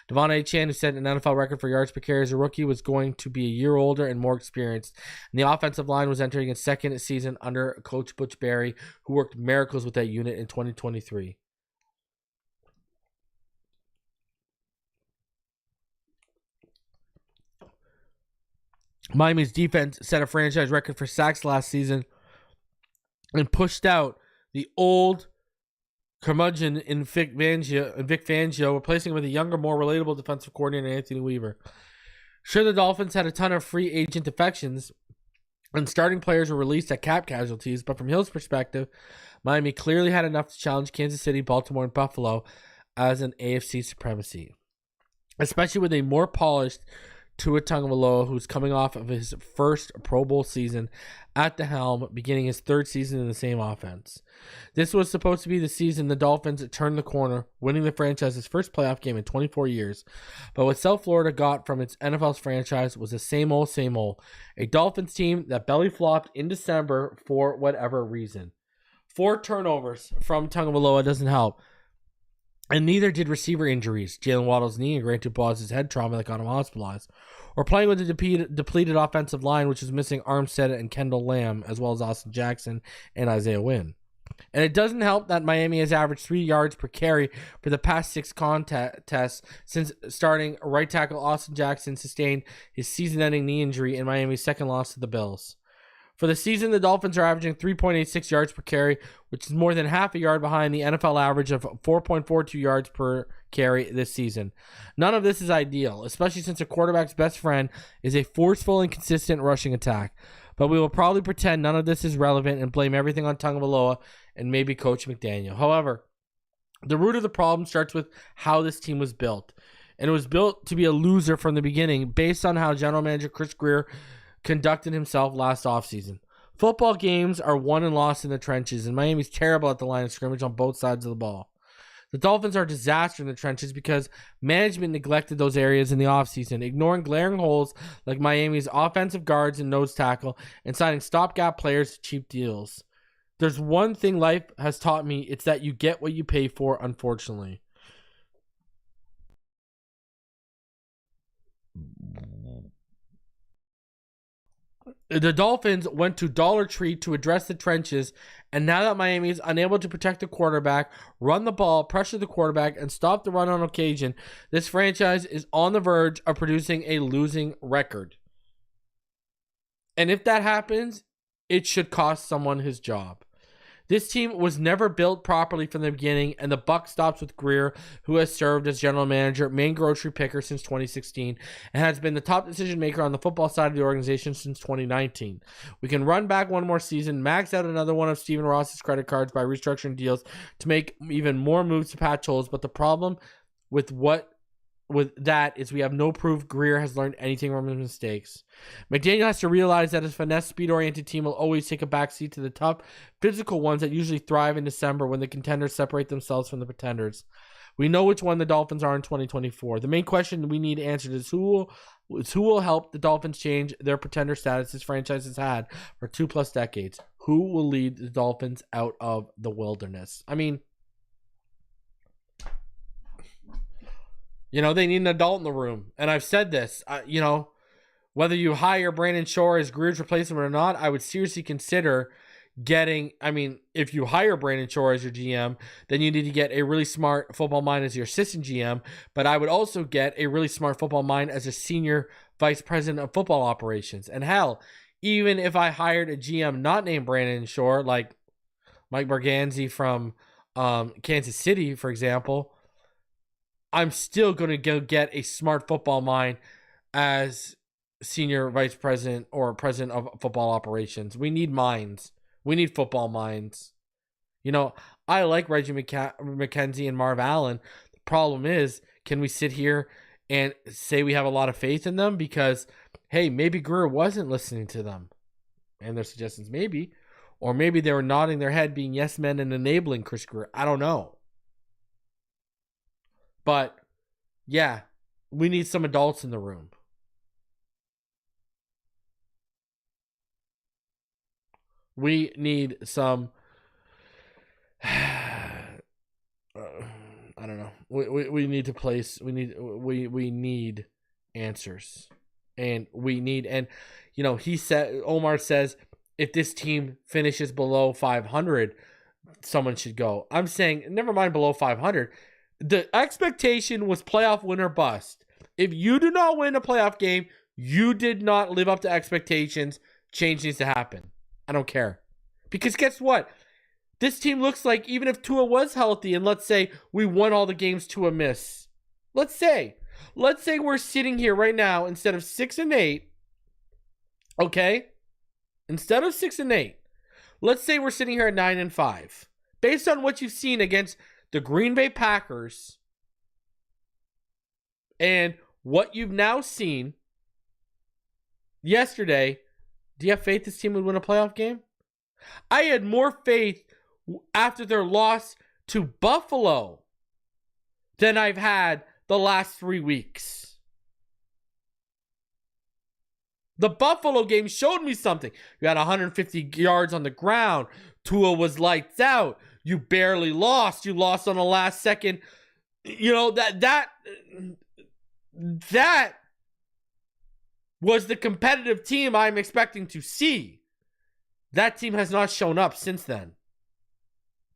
Devon Achane, who set an NFL record for yards per carry as a rookie, was going to be a year older and more experienced. And the offensive line was entering its second season under Coach Butch Barry, who worked miracles with that unit in 2023. Miami's defense set a franchise record for sacks last season and pushed out the old curmudgeon in Vic Fangio, replacing him with a younger, more relatable defensive coordinator, Anthony Weaver. Sure, the Dolphins had a ton of free agent defections and starting players were released at cap casualties, but from Hill's perspective, Miami clearly had enough to challenge Kansas City, Baltimore, and Buffalo as an AFC supremacy, especially with a more polished Tua Tagovailoa, who's coming off of his first Pro Bowl season at the helm, beginning his third season in the same offense. This was supposed to be the season the Dolphins turned the corner, winning the franchise's first playoff game in 24 years. But what South Florida got from its NFL's franchise was the same old, a Dolphins team that belly flopped in December for whatever reason. 4 turnovers from Tagovailoa doesn't help. And neither did receiver injuries, Jaylen Waddle's knee and Grant DuBose's head trauma that got him hospitalized, or playing with a depleted offensive line, which is missing Armstead and Kendall Lamb, as well as Austin Jackson and Isaiah Wynn. And it doesn't help that Miami has averaged 3 yards per carry for the past 6 contests since starting right tackle Austin Jackson sustained his season-ending knee injury in Miami's second loss to the Bills. For the season, the Dolphins are averaging 3.86 yards per carry, which is more than half a yard behind the NFL average of 4.42 yards per carry this season. None of this is ideal, especially since a quarterback's best friend is a forceful and consistent rushing attack. But we will probably pretend none of this is relevant and blame everything on Tagovailoa and maybe Coach McDaniel. However, the root of the problem starts with how this team was built. And it was built to be a loser from the beginning based on how General Manager Chris Grier conducted himself last offseason. Football games are won and lost in the trenches, and Miami's terrible at the line of scrimmage on both sides of the ball. The Dolphins are a disaster in the trenches because management neglected those areas in the offseason, ignoring glaring holes like Miami's offensive guards and nose tackle and signing stopgap players to cheap deals. There's one thing life has taught me, it's that you get what you pay for, unfortunately. The Dolphins went to Dollar Tree to address the trenches, and now that Miami is unable to protect the quarterback, run the ball, pressure the quarterback, and stop the run on occasion, this franchise is on the verge of producing a losing record. And if that happens, it should cost someone his job. This team was never built properly from the beginning, and the buck stops with Grier, who has served as general manager, main grocery picker since 2016, and has been the top decision maker on the football side of the organization since 2019. We can run back one more season, max out another one of Stephen Ross's credit cards by restructuring deals to make even more moves to patch holes, but the problem with that is we have no proof Grier has learned anything from his mistakes. McDaniel has to realize that his finesse, speed-oriented team will always take a backseat to the tough, physical ones that usually thrive in December when the contenders separate themselves from the pretenders. We know which one the Dolphins are in 2024. The main question we need answered is who will help the Dolphins change their pretender status this franchise has had for 2+ decades. Who will lead the Dolphins out of the wilderness? I mean, they need an adult in the room. And I've said this, whether you hire Brandon Shore as Grier's replacement or not, I would seriously consider if you hire Brandon Shore as your GM, then you need to get a really smart football mind as your assistant GM. But I would also get a really smart football mind as a senior vice president of football operations. And hell, even if I hired a GM not named Brandon Shore, like Mike Berganzi from Kansas City, for example, I'm still going to go get a smart football mind as senior vice president or president of football operations. We need minds. We need football minds. I like Reggie McKenzie and Marv Allen. The problem is, can we sit here and say we have a lot of faith in them? Because, hey, maybe Grier wasn't listening to them and their suggestions, maybe. Or maybe they were nodding their head, being yes men and enabling Chris Grier. I don't know. But, yeah, we need some adults in the room. We need some, I don't know. We need to place, we need answers. And Omar says, if this team finishes below 500, someone should go. I'm saying, never mind below 500. The expectation was playoff win or bust. If you do not win a playoff game, you did not live up to expectations. Change needs to happen. I don't care. Because guess what? This team looks like, even if Tua was healthy, and let's say we won all the games Tua missed. Let's say we're sitting here right now instead of 6-8. Okay? Instead of 6-8. Let's say we're sitting here at 9-5. Based on what you've seen against the Green Bay Packers and what you've now seen yesterday, do you have faith this team would win a playoff game? I had more faith after their loss to Buffalo than I've had the last 3 weeks. The Buffalo game showed me something. You had 150 yards on the ground. Tua was lights out. You barely lost. You lost on the last second. That was the competitive team I'm expecting to see. That team has not shown up since then.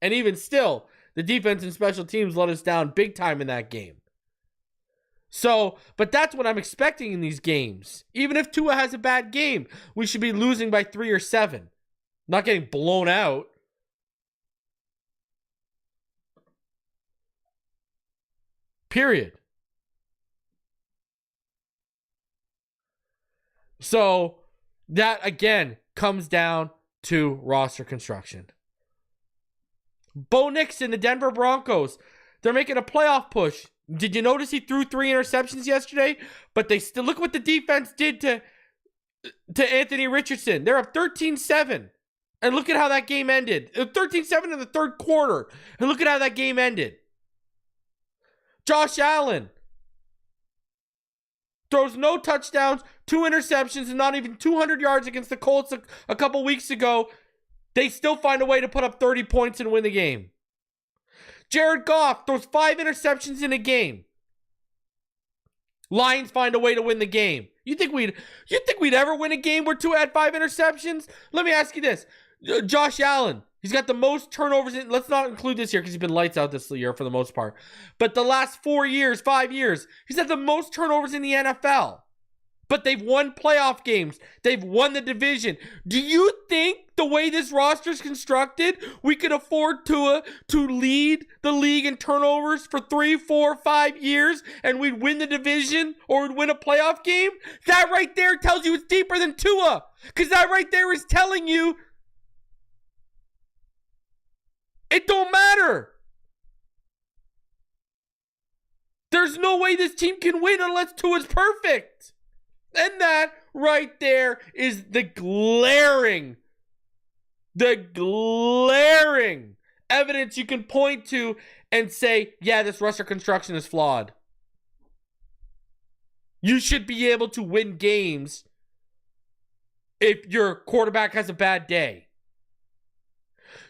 And even still, the defense and special teams let us down big time in that game. So, but that's what I'm expecting in these games. Even if Tua has a bad game, we should be losing by 3 or 7. Not getting blown out. Period. So, that again comes down to roster construction. Bo Nix and the Denver Broncos, they're making a playoff push. Did you notice he threw 3 interceptions yesterday? But they still, look what the defense did to Anthony Richardson. They're up 13-7. And look at how that game ended. 13-7 in the third quarter. And look at how that game ended. Josh Allen throws no touchdowns, 2 interceptions, and not even 200 yards against the Colts a couple weeks ago. They still find a way to put up 30 points and win the game. Jared Goff throws 5 interceptions in a game. Lions find a way to win the game. You think we'd ever win a game where Tua had 5 interceptions? Let me ask you this. Josh Allen, he's got the most turnovers in, let's not include this year because he's been lights out this year for the most part. But the last 5 years, he's had the most turnovers in the NFL. But they've won playoff games. They've won the division. Do you think the way this roster is constructed, we could afford Tua to lead the league in turnovers for 3, 4, 5 years and we'd win the division or we'd win a playoff game? That right there tells you it's deeper than Tua. Because that right there is telling you it don't matter. There's no way this team can win unless Tua's perfect. And that right there is the glaring evidence you can point to and say, yeah, this roster construction is flawed. You should be able to win games if your quarterback has a bad day.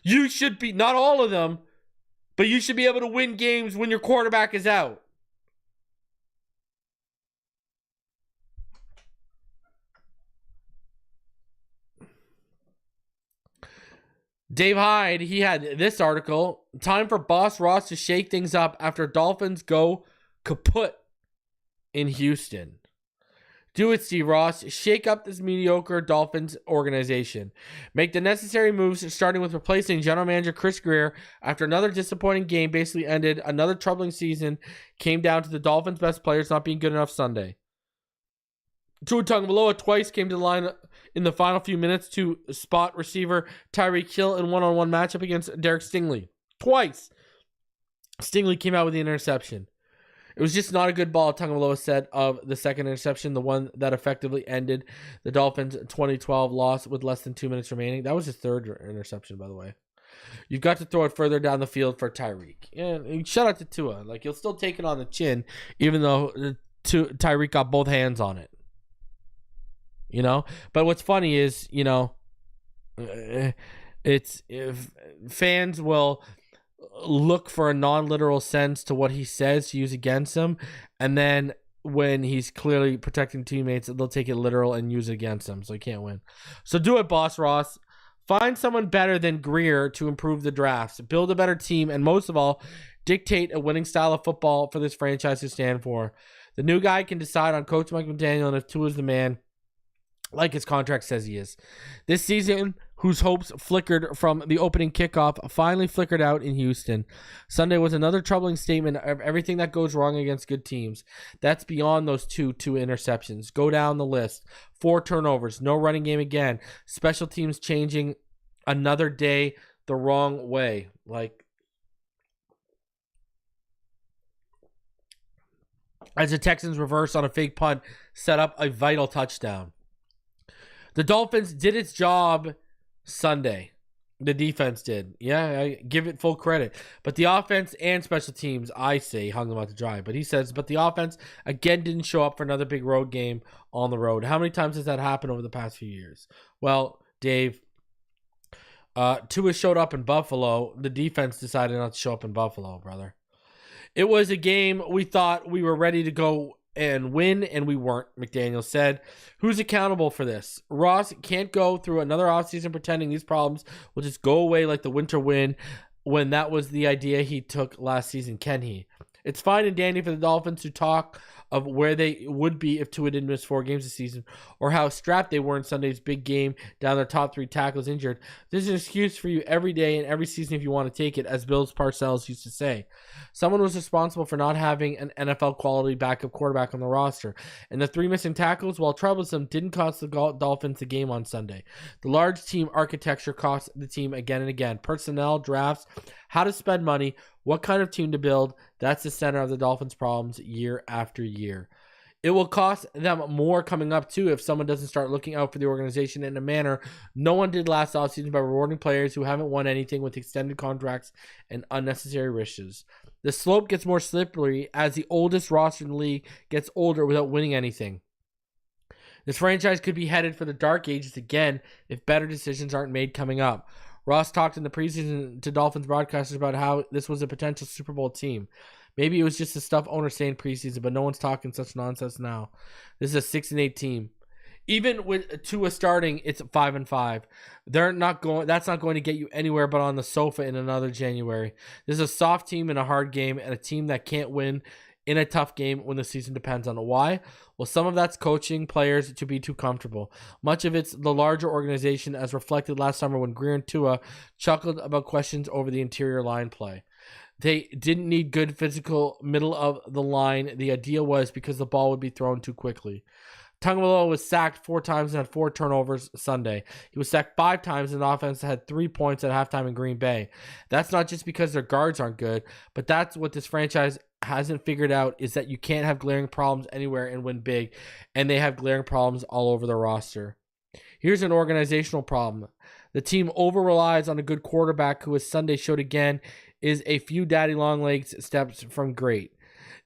You should be, not all of them, but you should be able to win games when your quarterback is out. Dave Hyde, he had this article. Time for Boss Ross to shake things up after Dolphins go kaput in Houston. Do it, Steve Ross. Shake up this mediocre Dolphins organization. Make the necessary moves, starting with replacing General Manager Chris Grier after another disappointing game basically ended. Another troubling season came down to the Dolphins' best players not being good enough Sunday. Tagovailoa twice came to the line in the final few minutes to spot receiver Tyreek Hill in one-on-one matchup against Derek Stingley. Twice. Stingley came out with the interception. It was just not a good ball, Tagovailoa said of the second interception, the one that effectively ended the Dolphins' 2012 loss with less than 2 minutes remaining. That was his third interception, by the way. You've got to throw it further down the field for Tyreek. And shout out to Tua. Like, he'll still take it on the chin, even though Tyreek got both hands on it. You know, but what's funny is, you know, it's if fans will look for a non-literal sense to what he says to use against him, and then when he's clearly protecting teammates, they'll take it literal and use it against him, so he can't win. So do it, Boss Ross. Find someone better than Grier to improve the drafts, build a better team, and most of all, dictate a winning style of football for this franchise to stand for. The new guy can decide on Coach Mike McDaniel and if Tua is the man, like his contract says he is. This season, whose hopes flickered from the opening kickoff, finally flickered out in Houston. Sunday was another troubling statement of everything that goes wrong against good teams. That's beyond those two interceptions. Go down the list. 4 turnovers. No running game again. Special teams changing another day the wrong way. Like, as the Texans reverse on a fake punt, set up a vital touchdown. The Dolphins did its job Sunday. The defense did. Yeah, I give it full credit. But the offense and special teams, I say, hung them out to dry. But he says, but the offense, again, didn't show up for another big road game on the road. How many times has that happened over the past few years? Well, Dave, Tua showed up in Buffalo. The defense decided not to show up in Buffalo, brother. It was a game we thought we were ready to go and win, and we weren't, McDaniel said. Who's accountable for this? Ross can't go through another offseason pretending these problems will just go away like the winter wind when that was the idea he took last season, can he? It's fine and dandy for the Dolphins to talk of where they would be if Tua didn't miss 4 games this season, or how strapped they were in Sunday's big game down their top 3 tackles injured. There's an excuse for you every day and every season if you want to take it, as Bill Parcells used to say. Someone was responsible for not having an NFL quality backup quarterback on the roster, and the 3 missing tackles, while troublesome, didn't cost the Dolphins the game on Sunday. The large team architecture cost the team again and again. Personnel, drafts, how to spend money, what kind of team to build. That's the center of the Dolphins' problems year after year. It will cost them more coming up, too, if someone doesn't start looking out for the organization in a manner no one did last offseason by rewarding players who haven't won anything with extended contracts and unnecessary risks. The slope gets more slippery as the oldest roster in the league gets older without winning anything. This franchise could be headed for the dark ages again if better decisions aren't made coming up. Ross talked in the preseason to Dolphins broadcasters about how this was a potential Super Bowl team. Maybe it was just the stuff owners say in preseason, but no one's talking such nonsense now. This is a 6-8 team. Even with Tua starting, it's 5-5. That's not going to get you anywhere but on the sofa in another January. This is a soft team in a hard game and a team that can't win in a tough game when the season depends on it. Why? Well, some of that's coaching players to be too comfortable. Much of it's the larger organization, as reflected last summer when Grier and Tua chuckled about questions over the interior line play. They didn't need good physical middle of the line. The idea was because the ball would be thrown too quickly. Tagovailoa was sacked 4 times and had 4 turnovers Sunday. He was sacked 5 times and the offense had 3 points at halftime in Green Bay. That's not just because their guards aren't good, but that's what this franchise hasn't figured out, is that you can't have glaring problems anywhere and win big, and they have glaring problems all over the roster. Here's an organizational problem. The team over-relies on a good quarterback who, as Sunday showed again, is a few daddy long legs steps from great.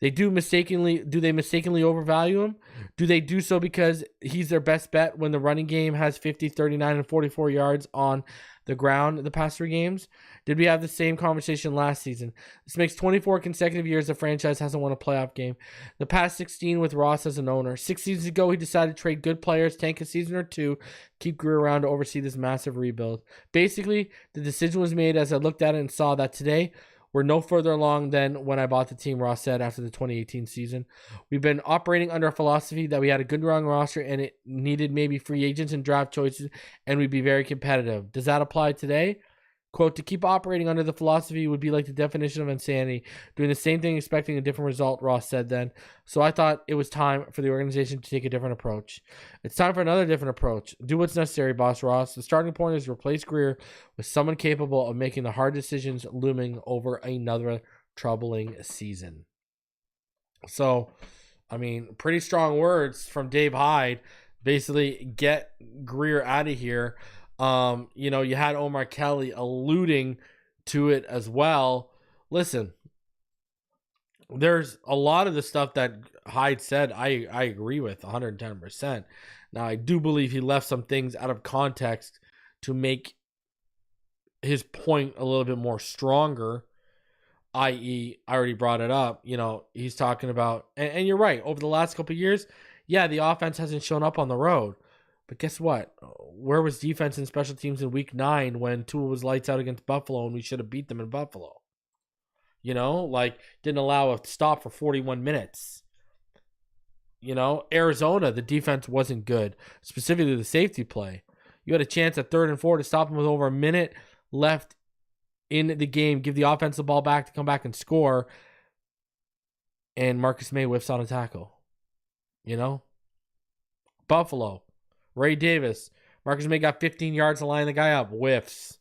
Do they mistakenly overvalue him? Do they do so because he's their best bet when the running game has 50, 39, and 44 yards on the ground the past 3 games? Did we have the same conversation last season? This makes 24 consecutive years the franchise hasn't won a playoff game. The past 16 with Ross as an owner. 6 seasons ago, he decided to trade good players, tank a season or 2, keep Grier around to oversee this massive rebuild. Basically, the decision was made as I looked at it and saw that today we're no further along than when I bought the team, Ross said after the 2018 season. We've been operating under a philosophy that we had a good young roster and it needed maybe free agents and draft choices, and we'd be very competitive. Does that apply today? Quote, to keep operating under the philosophy would be like the definition of insanity. Doing the same thing, expecting a different result, Ross said then. So I thought it was time for the organization to take a different approach. It's time for another different approach. Do what's necessary, Boss Ross. The starting point is replace Grier with someone capable of making the hard decisions looming over another troubling season. So, I mean, pretty strong words from Dave Hyde. Basically, get Grier out of here. You had Omar Kelly alluding to it as well. Listen, there's a lot of the stuff that Hyde said I agree with 110%. Now, I do believe he left some things out of context to make his point a little bit more stronger, i.e., I already brought it up. He's talking about, and you're right, over the last couple of years, yeah, the offense hasn't shown up on the road. But guess what? Where was defense and special teams in week 9 when Tua was lights out against Buffalo and we should have beat them in Buffalo? Didn't allow a stop for 41 minutes. Arizona, the defense wasn't good, specifically the safety play. You had a chance at 3rd and 4 to stop them with over a minute left in the game, give the offense the ball back to come back and score, and Marcus May whiffs on a tackle. Buffalo. Ray Davis. Marcus May got 15 yards to line the guy up. Whiffs.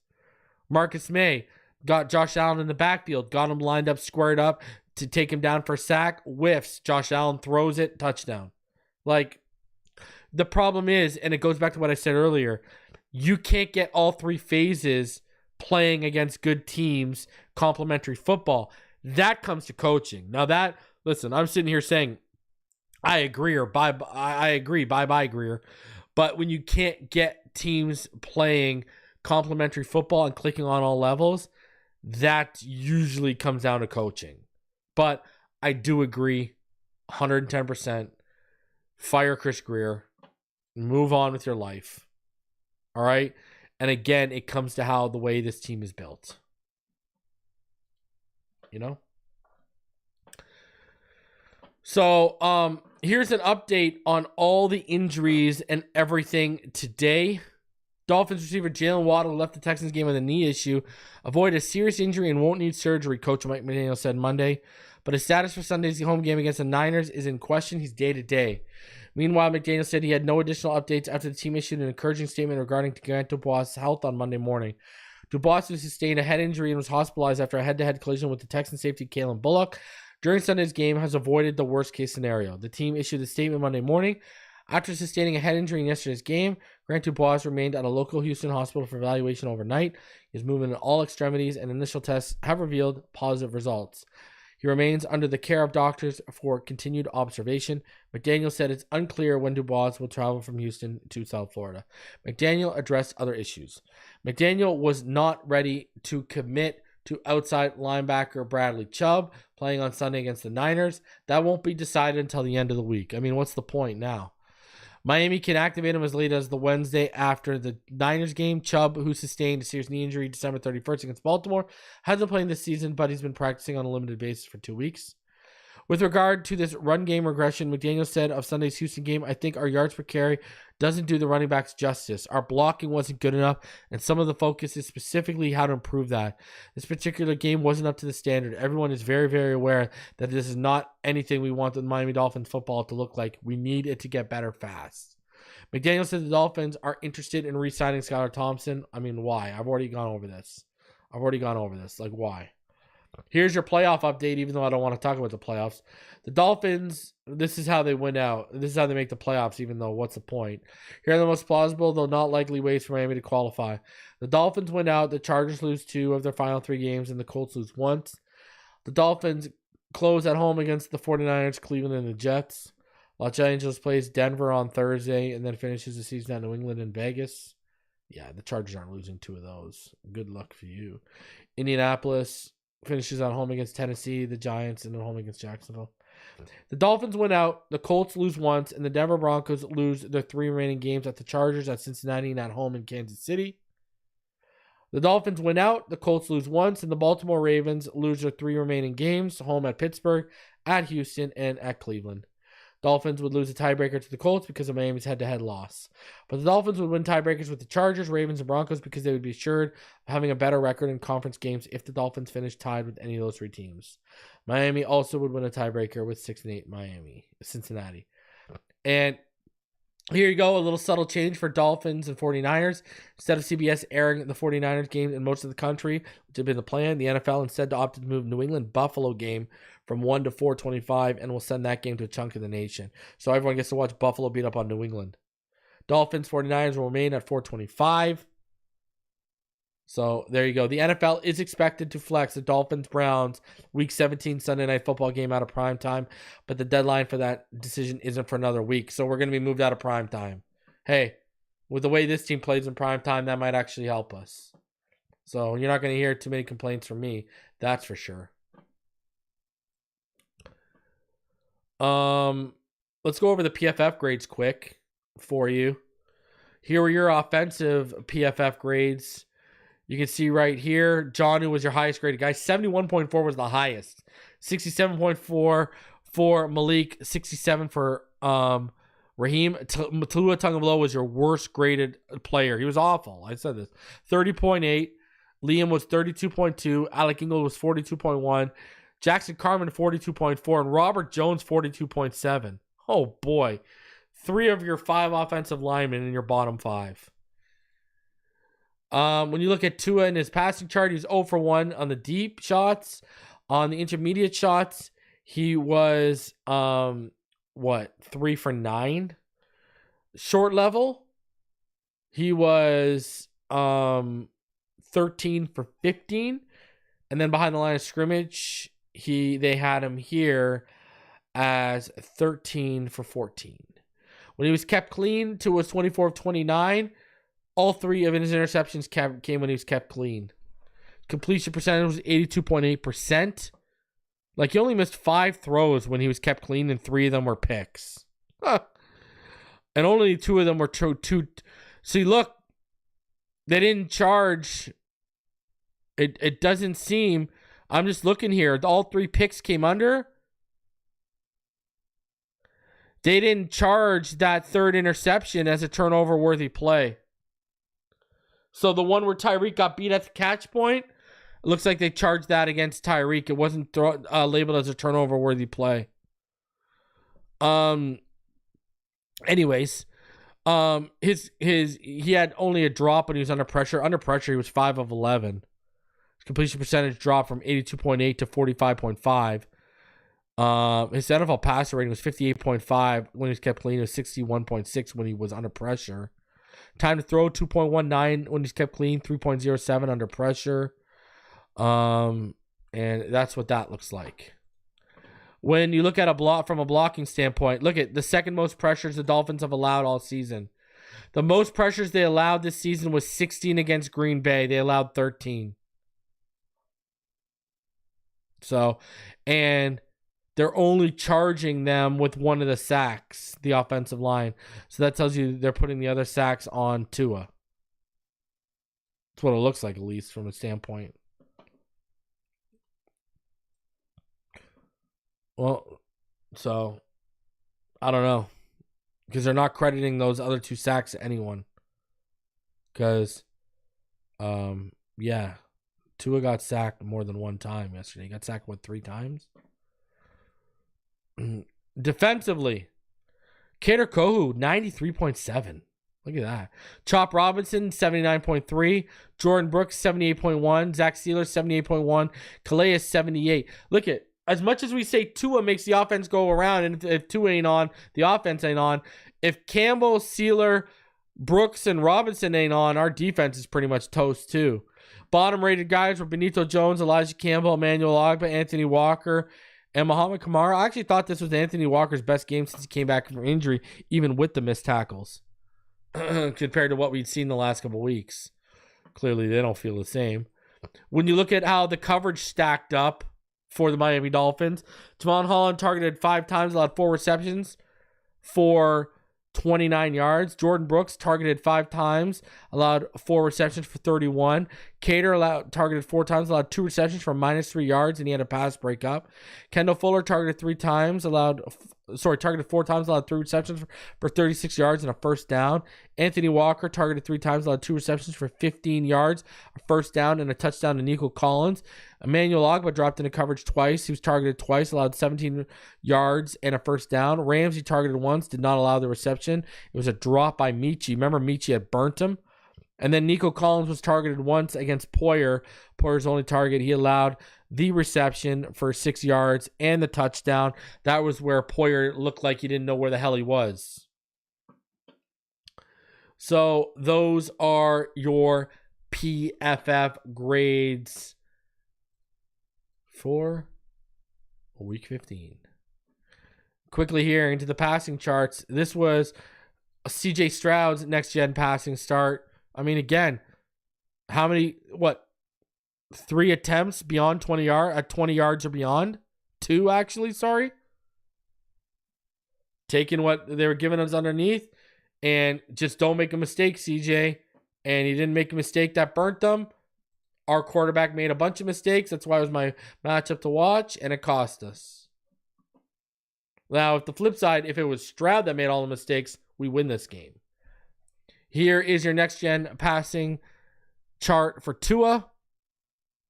Marcus May got Josh Allen in the backfield. Got him lined up, squared up to take him down for a sack. Whiffs. Josh Allen throws it. Touchdown. The problem is, and it goes back to what I said earlier, you can't get all 3 phases playing against good teams, complementary football. That comes to coaching. Now listen, I'm sitting here saying, I agree bye Grier. But when you can't get teams playing complementary football and clicking on all levels, that usually comes down to coaching. But I do agree 110%. Fire Chris Grier. Move on with your life. All right? And again, it comes to how the way this team is built. So, here's an update on all the injuries and everything today. Dolphins receiver Jaylen Waddle left the Texans game with a knee issue, avoided a serious injury and won't need surgery, Coach Mike McDaniel said Monday. But his status for Sunday's home game against the Niners is in question. He's day-to-day. Meanwhile, McDaniel said he had no additional updates after the team issued an encouraging statement regarding DuBose's health on Monday morning. DuBose sustained a head injury and was hospitalized after a head-to-head collision with the Texan safety Kalen Bullock during Sunday's game, has avoided the worst-case scenario. The team issued a statement Monday morning. After sustaining a head injury in yesterday's game, Grant DuBose remained at a local Houston hospital for evaluation overnight. His movement in all extremities and initial tests have revealed positive results. He remains under the care of doctors for continued observation. McDaniel said it's unclear when DuBose will travel from Houston to South Florida. McDaniel addressed other issues. McDaniel was not ready to commit to outside linebacker Bradley Chubb playing on Sunday against the Niners. That won't be decided until the end of the week. I mean, what's the point now? Miami can activate him as late as the Wednesday after the Niners game. Chubb, who sustained a serious knee injury December 31st against Baltimore, hasn't played this season, but he's been practicing on a limited basis for 2 weeks. With regard to this run game regression, McDaniel said of Sunday's Houston game, I think our yards per carry doesn't do the running backs justice. Our blocking wasn't good enough, and some of the focus is specifically how to improve that. This particular game wasn't up to the standard. Everyone is very, very aware that this is not anything we want the Miami Dolphins football to look like. We need it to get better fast. McDaniel said the Dolphins are interested in re-signing Skylar Thompson. I mean, why? I've already gone over this. Like, why? Here's your playoff update, even though I don't want to talk about the playoffs. The Dolphins, this is how they win out. This is how they make the playoffs, even though what's the point? Here are the most plausible, though not likely ways for Miami to qualify. The Dolphins win out. The Chargers lose 2 of their final 3 games, and the Colts lose once. The Dolphins close at home against the 49ers, Cleveland, and the Jets. Los Angeles plays Denver on Thursday and then finishes the season at New England and Vegas. Yeah, the Chargers aren't losing 2 of those. Good luck for you. Indianapolis finishes at home against Tennessee, the Giants, and then home against Jacksonville. The Dolphins win out. The Colts lose once, and the Denver Broncos lose their 3 remaining games at the Chargers, at Cincinnati, and at home in Kansas City. The Dolphins win out. The Colts lose once, and the Baltimore Ravens lose their 3 remaining games, home at Pittsburgh, at Houston, and at Cleveland. Dolphins would lose a tiebreaker to the Colts because of Miami's head-to-head loss. But the Dolphins would win tiebreakers with the Chargers, Ravens, and Broncos because they would be assured of having a better record in conference games if the Dolphins finished tied with any of those 3 teams. Miami also would win a tiebreaker with 6-8 Cincinnati. And here you go, a little subtle change for Dolphins and 49ers. Instead of CBS airing the 49ers game in most of the country, which had been the plan, the NFL instead opted to move New England-Buffalo game from 1 to 4:25, and will send that game to a chunk of the nation. So everyone gets to watch Buffalo beat up on New England. Dolphins, 49ers will remain at 4:25. So there you go. The NFL is expected to flex the Dolphins-Browns Week 17 Sunday Night Football game out of prime time, but the deadline for that decision isn't for another week. So we're going to be moved out of prime time. Hey, with the way this team plays in prime time, that might actually help us. So you're not going to hear too many complaints from me. That's for sure. Let's go over the PFF grades quick for you. Here are your offensive PFF grades. You can see right here, John, who was your highest graded guy, 71.4 was the highest. 67.4 for Malik, 67 for Raheem. Tua Tagovailoa was your worst graded player. He was awful. I said this. 30.8. Liam was 32.2. Alec Ingold was 42.1. Jackson Carman, 42.4. And Robert Jones, 42.7. Oh, boy. 3 of your 5 offensive linemen in your bottom 5. When you look at Tua in his passing chart, he's 0 for 1 on the deep shots. On the intermediate shots, he was 3 for 9. Short level, he was 13 for 15. And then behind the line of scrimmage, they had him here as 13 for 14. When he was kept clean, Tua was 24 of 29. All 3 of his interceptions came when he was kept clean. Completion percentage was 82.8%. Like, he only missed 5 throws when he was kept clean, and 3 of them were picks. Huh. And only 2 of them were two. See, look, they didn't charge. It doesn't seem. I'm just looking here. All 3 picks came under. They didn't charge that third interception as a turnover-worthy play. So the one where Tyreek got beat at the catch point, it looks like they charged that against Tyreek. It wasn't labeled as a turnover-worthy play. Anyways, he had only a drop when he was under pressure. Under pressure, he was 5 of 11. His completion percentage dropped from 82.8 to 45.5. His NFL passer rating was 58.5 when he was kept clean. It was 61.6 when he was under pressure. Time to throw 2.19 when he's kept clean. 3.07 under pressure. And that's what that looks like. When you look at from a blocking standpoint, look at the second most pressures the Dolphins have allowed all season. The most pressures they allowed this season was 16 against Green Bay. They allowed 13. So, and they're only charging them with one of the sacks, the offensive line. So that tells you they're putting the other sacks on Tua. That's what it looks like, at least from a standpoint. Well, so I don't know, because they're not crediting those other 2 sacks to anyone. Because, yeah, Tua got sacked more than one time yesterday. He got sacked, 3 times? Defensively, Kader Kohu, 93.7. Look at that. Chop Robinson, 79.3. Jordan Brooks, 78.1. Zach Sealer, 78.1. Calais, 78. Look at, as much as we say Tua makes the offense go around, and if Tua ain't on, the offense ain't on. If Campbell, Sealer, Brooks, and Robinson ain't on, our defense is pretty much toast too. Bottom-rated guys were Benito Jones, Elijah Campbell, Emmanuel Ogbah, Anthony Walker, and Muhammad Kamara. I actually thought this was Anthony Walker's best game since he came back from injury, even with the missed tackles, compared to what we'd seen the last couple weeks. Clearly, they don't feel the same. When you look at how the coverage stacked up for the Miami Dolphins, Javon Holland targeted 5 times, allowed 4 receptions for 29 yards. Jordan Brooks targeted 5 times, allowed 4 receptions for 31. Cater targeted 4 times, allowed 2 receptions for -3 yards, and he had a pass breakup. Kendall Fuller targeted 3 times, targeted 4 times, allowed 3 receptions for 36 yards and a first down. Anthony Walker targeted 3 times, allowed 2 receptions for 15 yards, a first down, and a touchdown to Nico Collins. Emmanuel Ogbah dropped into coverage twice. He was targeted twice, allowed 17 yards and a first down. Ramsey targeted once, did not allow the reception. It was a drop by Michi. Remember, Michi had burnt him. And then Nico Collins was targeted once against Poyer. Poyer's only target. He allowed the reception for 6 yards and the touchdown. That was where Poyer looked like he didn't know where the hell he was. So those are your PFF grades for week 15. Quickly here into the passing charts. This was CJ Stroud's next-gen passing start. I mean, again, how many, 3 attempts beyond 20 yards or beyond? 2, actually, sorry. Taking what they were giving us underneath, and just don't make a mistake, CJ. And he didn't make a mistake that burnt them. Our quarterback made a bunch of mistakes. That's why it was my matchup to watch, and it cost us. Now, if the flip side, if it was Stroud that made all the mistakes, we win this game. Here is your next-gen passing chart for Tua.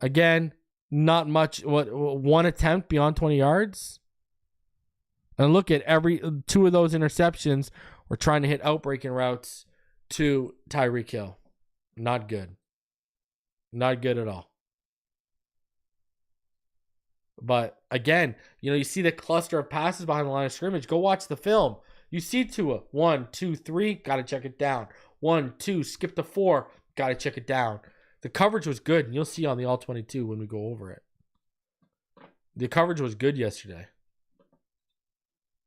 Again, not much. 1 attempt beyond 20 yards? And look at 2 of those interceptions were trying to hit outbreaking routes to Tyreek Hill. Not good. Not good at all. But again, you see the cluster of passes behind the line of scrimmage. Go watch the film. You see Tua. 1, 2, 3. Got to check it down. 1, 2. Skip to 4. Got to check it down. The coverage was good, and you'll see on the All-22 when we go over it. The coverage was good yesterday.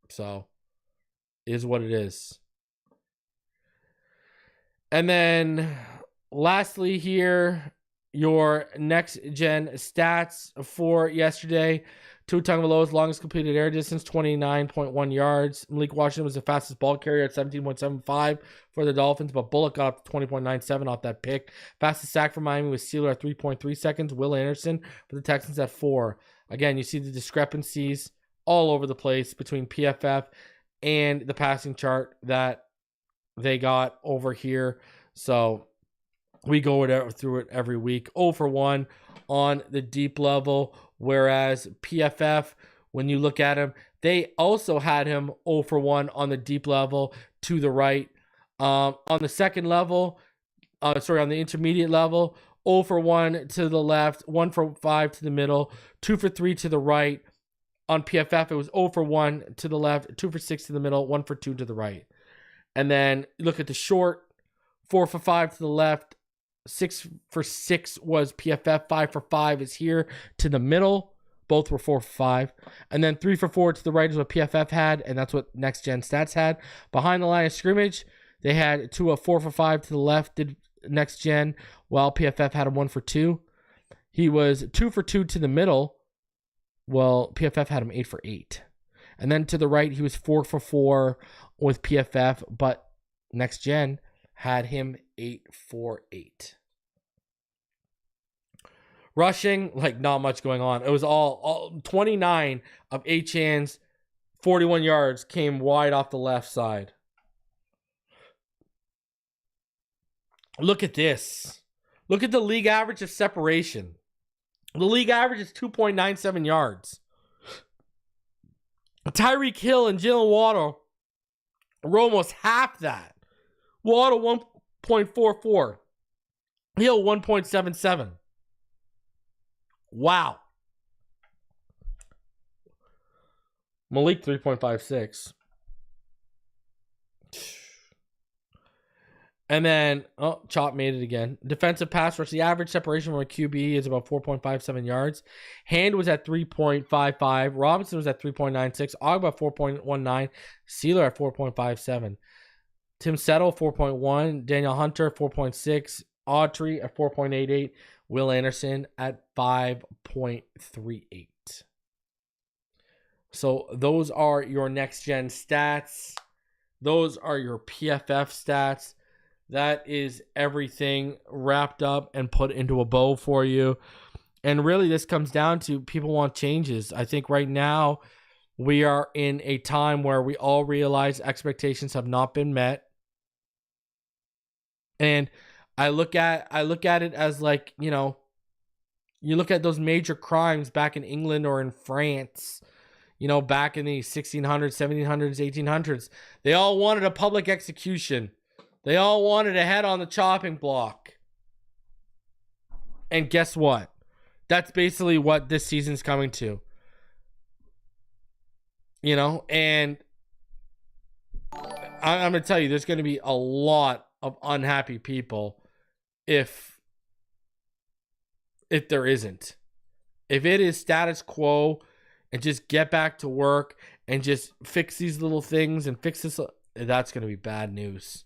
So, it is what it is. And then, lastly here, your next-gen stats for yesterday. Tua Tagovailoa's longest completed air distance, 29.1 yards. Malik Washington was the fastest ball carrier at 17.75 for the Dolphins, but Bullock got up to 20.97 off that pick. Fastest sack for Miami was Sealer at 3.3 seconds. Will Anderson for the Texans at 4. Again, you see the discrepancies all over the place between PFF and the passing chart that they got over here. So we go through it every week. 0 for 1 on the deep level, whereas PFF, when you look at him, they also had him 0 for 1 on the deep level to the right. On the second level, on the intermediate level, 0 for 1 to the left, 1 for 5 to the middle, 2 for 3 to the right. On PFF, it was 0 for 1 to the left, 2 for 6 to the middle, 1 for 2 to the right. And then look at the short, 4 for 5 to the left, 6 for 6 was PFF, 5 for 5 is here to the middle. Both were 4 for 5. And then 3 for 4 to the right is what PFF had, and that's what Next Gen Stats had. Behind the line of scrimmage, they had 4 for 5 to the left, did Next Gen, while PFF had a 1 for 2. He was 2 for 2 to the middle, well, PFF had him 8 for 8. And then to the right, he was 4 for 4 with PFF, but Next Gen had him 8 for 8. Rushing, not much going on. It was all 29 of Achane's 41 yards came wide off the left side. Look at this. Look at the league average of separation. The league average is 2.97 yards. Tyreek Hill and Jaylen Waddle were almost half that. Waddle 1.44. Hill 1.77. Wow. Malik 3.56. And then, Chop made it again. Defensive pass rush. The average separation from a QB is about 4.57 yards. Hand was at 3.55. Robinson was at 3.96. Ogba 4.19. Sealer at 4.57. Tim Settle 4.1. Daniel Hunter 4.6. Autry at 4.88. Will Anderson at 5.38. So those are your Next Gen stats. Those are your PFF stats. That is everything wrapped up and put into a bow for you. And really, this comes down to people want changes. I think right now we are in a time where we all realize expectations have not been met. And I look at it as you look at those major crimes back in England or in France, back in the 1600s, 1700s, 1800s. They all wanted a public execution. They all wanted a head on the chopping block. And guess what? That's basically what this season's coming to. And I'm going to tell you, there's going to be a lot of unhappy people if there isn't. If it is status quo and just get back to work and just fix these little things and fix this, that's going to be bad news.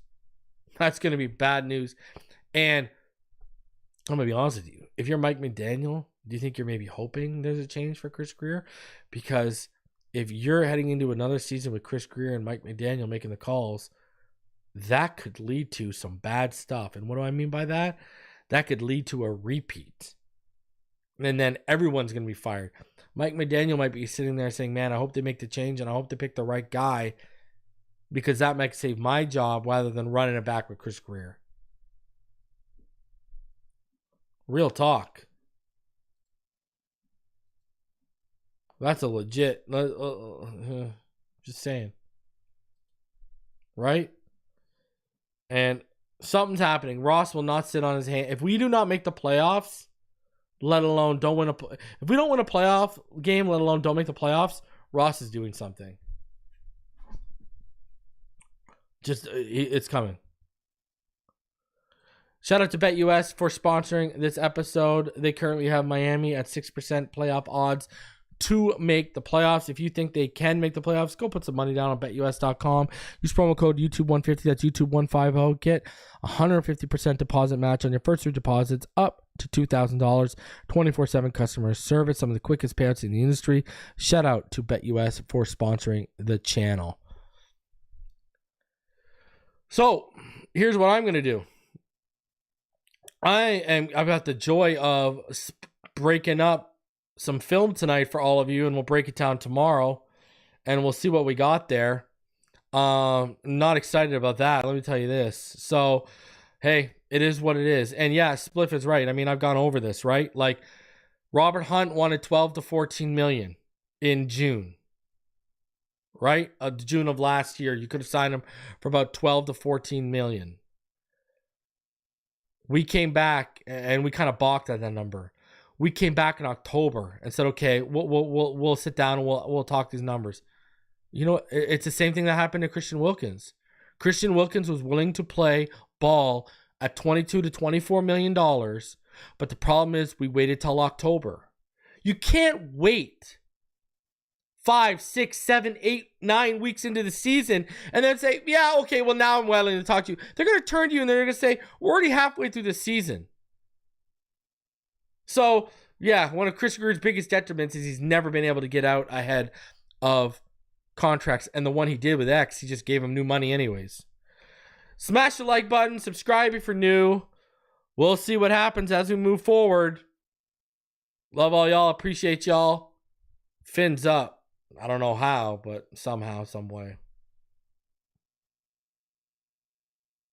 That's going to be bad news. And I'm going to be honest with you. If you're Mike McDaniel, do you think you're maybe hoping there's a change for Chris Grier? Because if you're heading into another season with Chris Grier and Mike McDaniel making the calls, that could lead to some bad stuff. And what do I mean by that? That could lead to a repeat. And then everyone's going to be fired. Mike McDaniel might be sitting there saying, man, I hope they make the change and I hope they pick the right guy, because that might save my job rather than running it back with Chris Grier. Real talk. That's a legit. Just saying. Right? And something's happening. Ross will not sit on his hand. If we do not make the playoffs, let alone don't win if we don't win a playoff game, let alone don't make the playoffs, Ross is doing something. It's coming. Shout out to BetUS for sponsoring this episode. They currently have Miami at 6% playoff odds to make the playoffs. If you think they can make the playoffs, go put some money down on BetUS.com. Use promo code YouTube150. That's YouTube150. Get 150% deposit match on your first 3 deposits up to $2,000. 24/7 customer service. Some of the quickest payouts in the industry. Shout out to BetUS for sponsoring the channel. So, here's what I'm going to do. I've got the joy of breaking up some film tonight for all of you, and we'll break it down tomorrow, and we'll see what we got there. Not excited about that. Let me tell you this. So, hey, it is what it is. And yeah, Spliff is right. I mean, I've gone over this, right? Like, Robert Hunt wanted 12 to 14 million in June, right? June of last year. You could have signed him for about 12 to 14 million. We came back and we kind of balked at that number. We came back in October and said, okay, we'll sit down and we'll talk these numbers. You know, it's the same thing that happened to Christian Wilkins. Christian Wilkins was willing to play ball at $22 to $24 million, but the problem is we waited till October. You can't wait 5, 6, 7, 8, 9 weeks into the season and then say, yeah, okay, well, now I'm willing to talk to you. They're going to turn to you and they're going to say, we're already halfway through the season. So, yeah, one of Chris Grier's biggest detriments is he's never been able to get out ahead of contracts. And the one he did with X, he just gave him new money anyways. Smash the like button. Subscribe if you're new. We'll see what happens as we move forward. Love all y'all. Appreciate y'all. Fins up. I don't know how, but somehow, some way.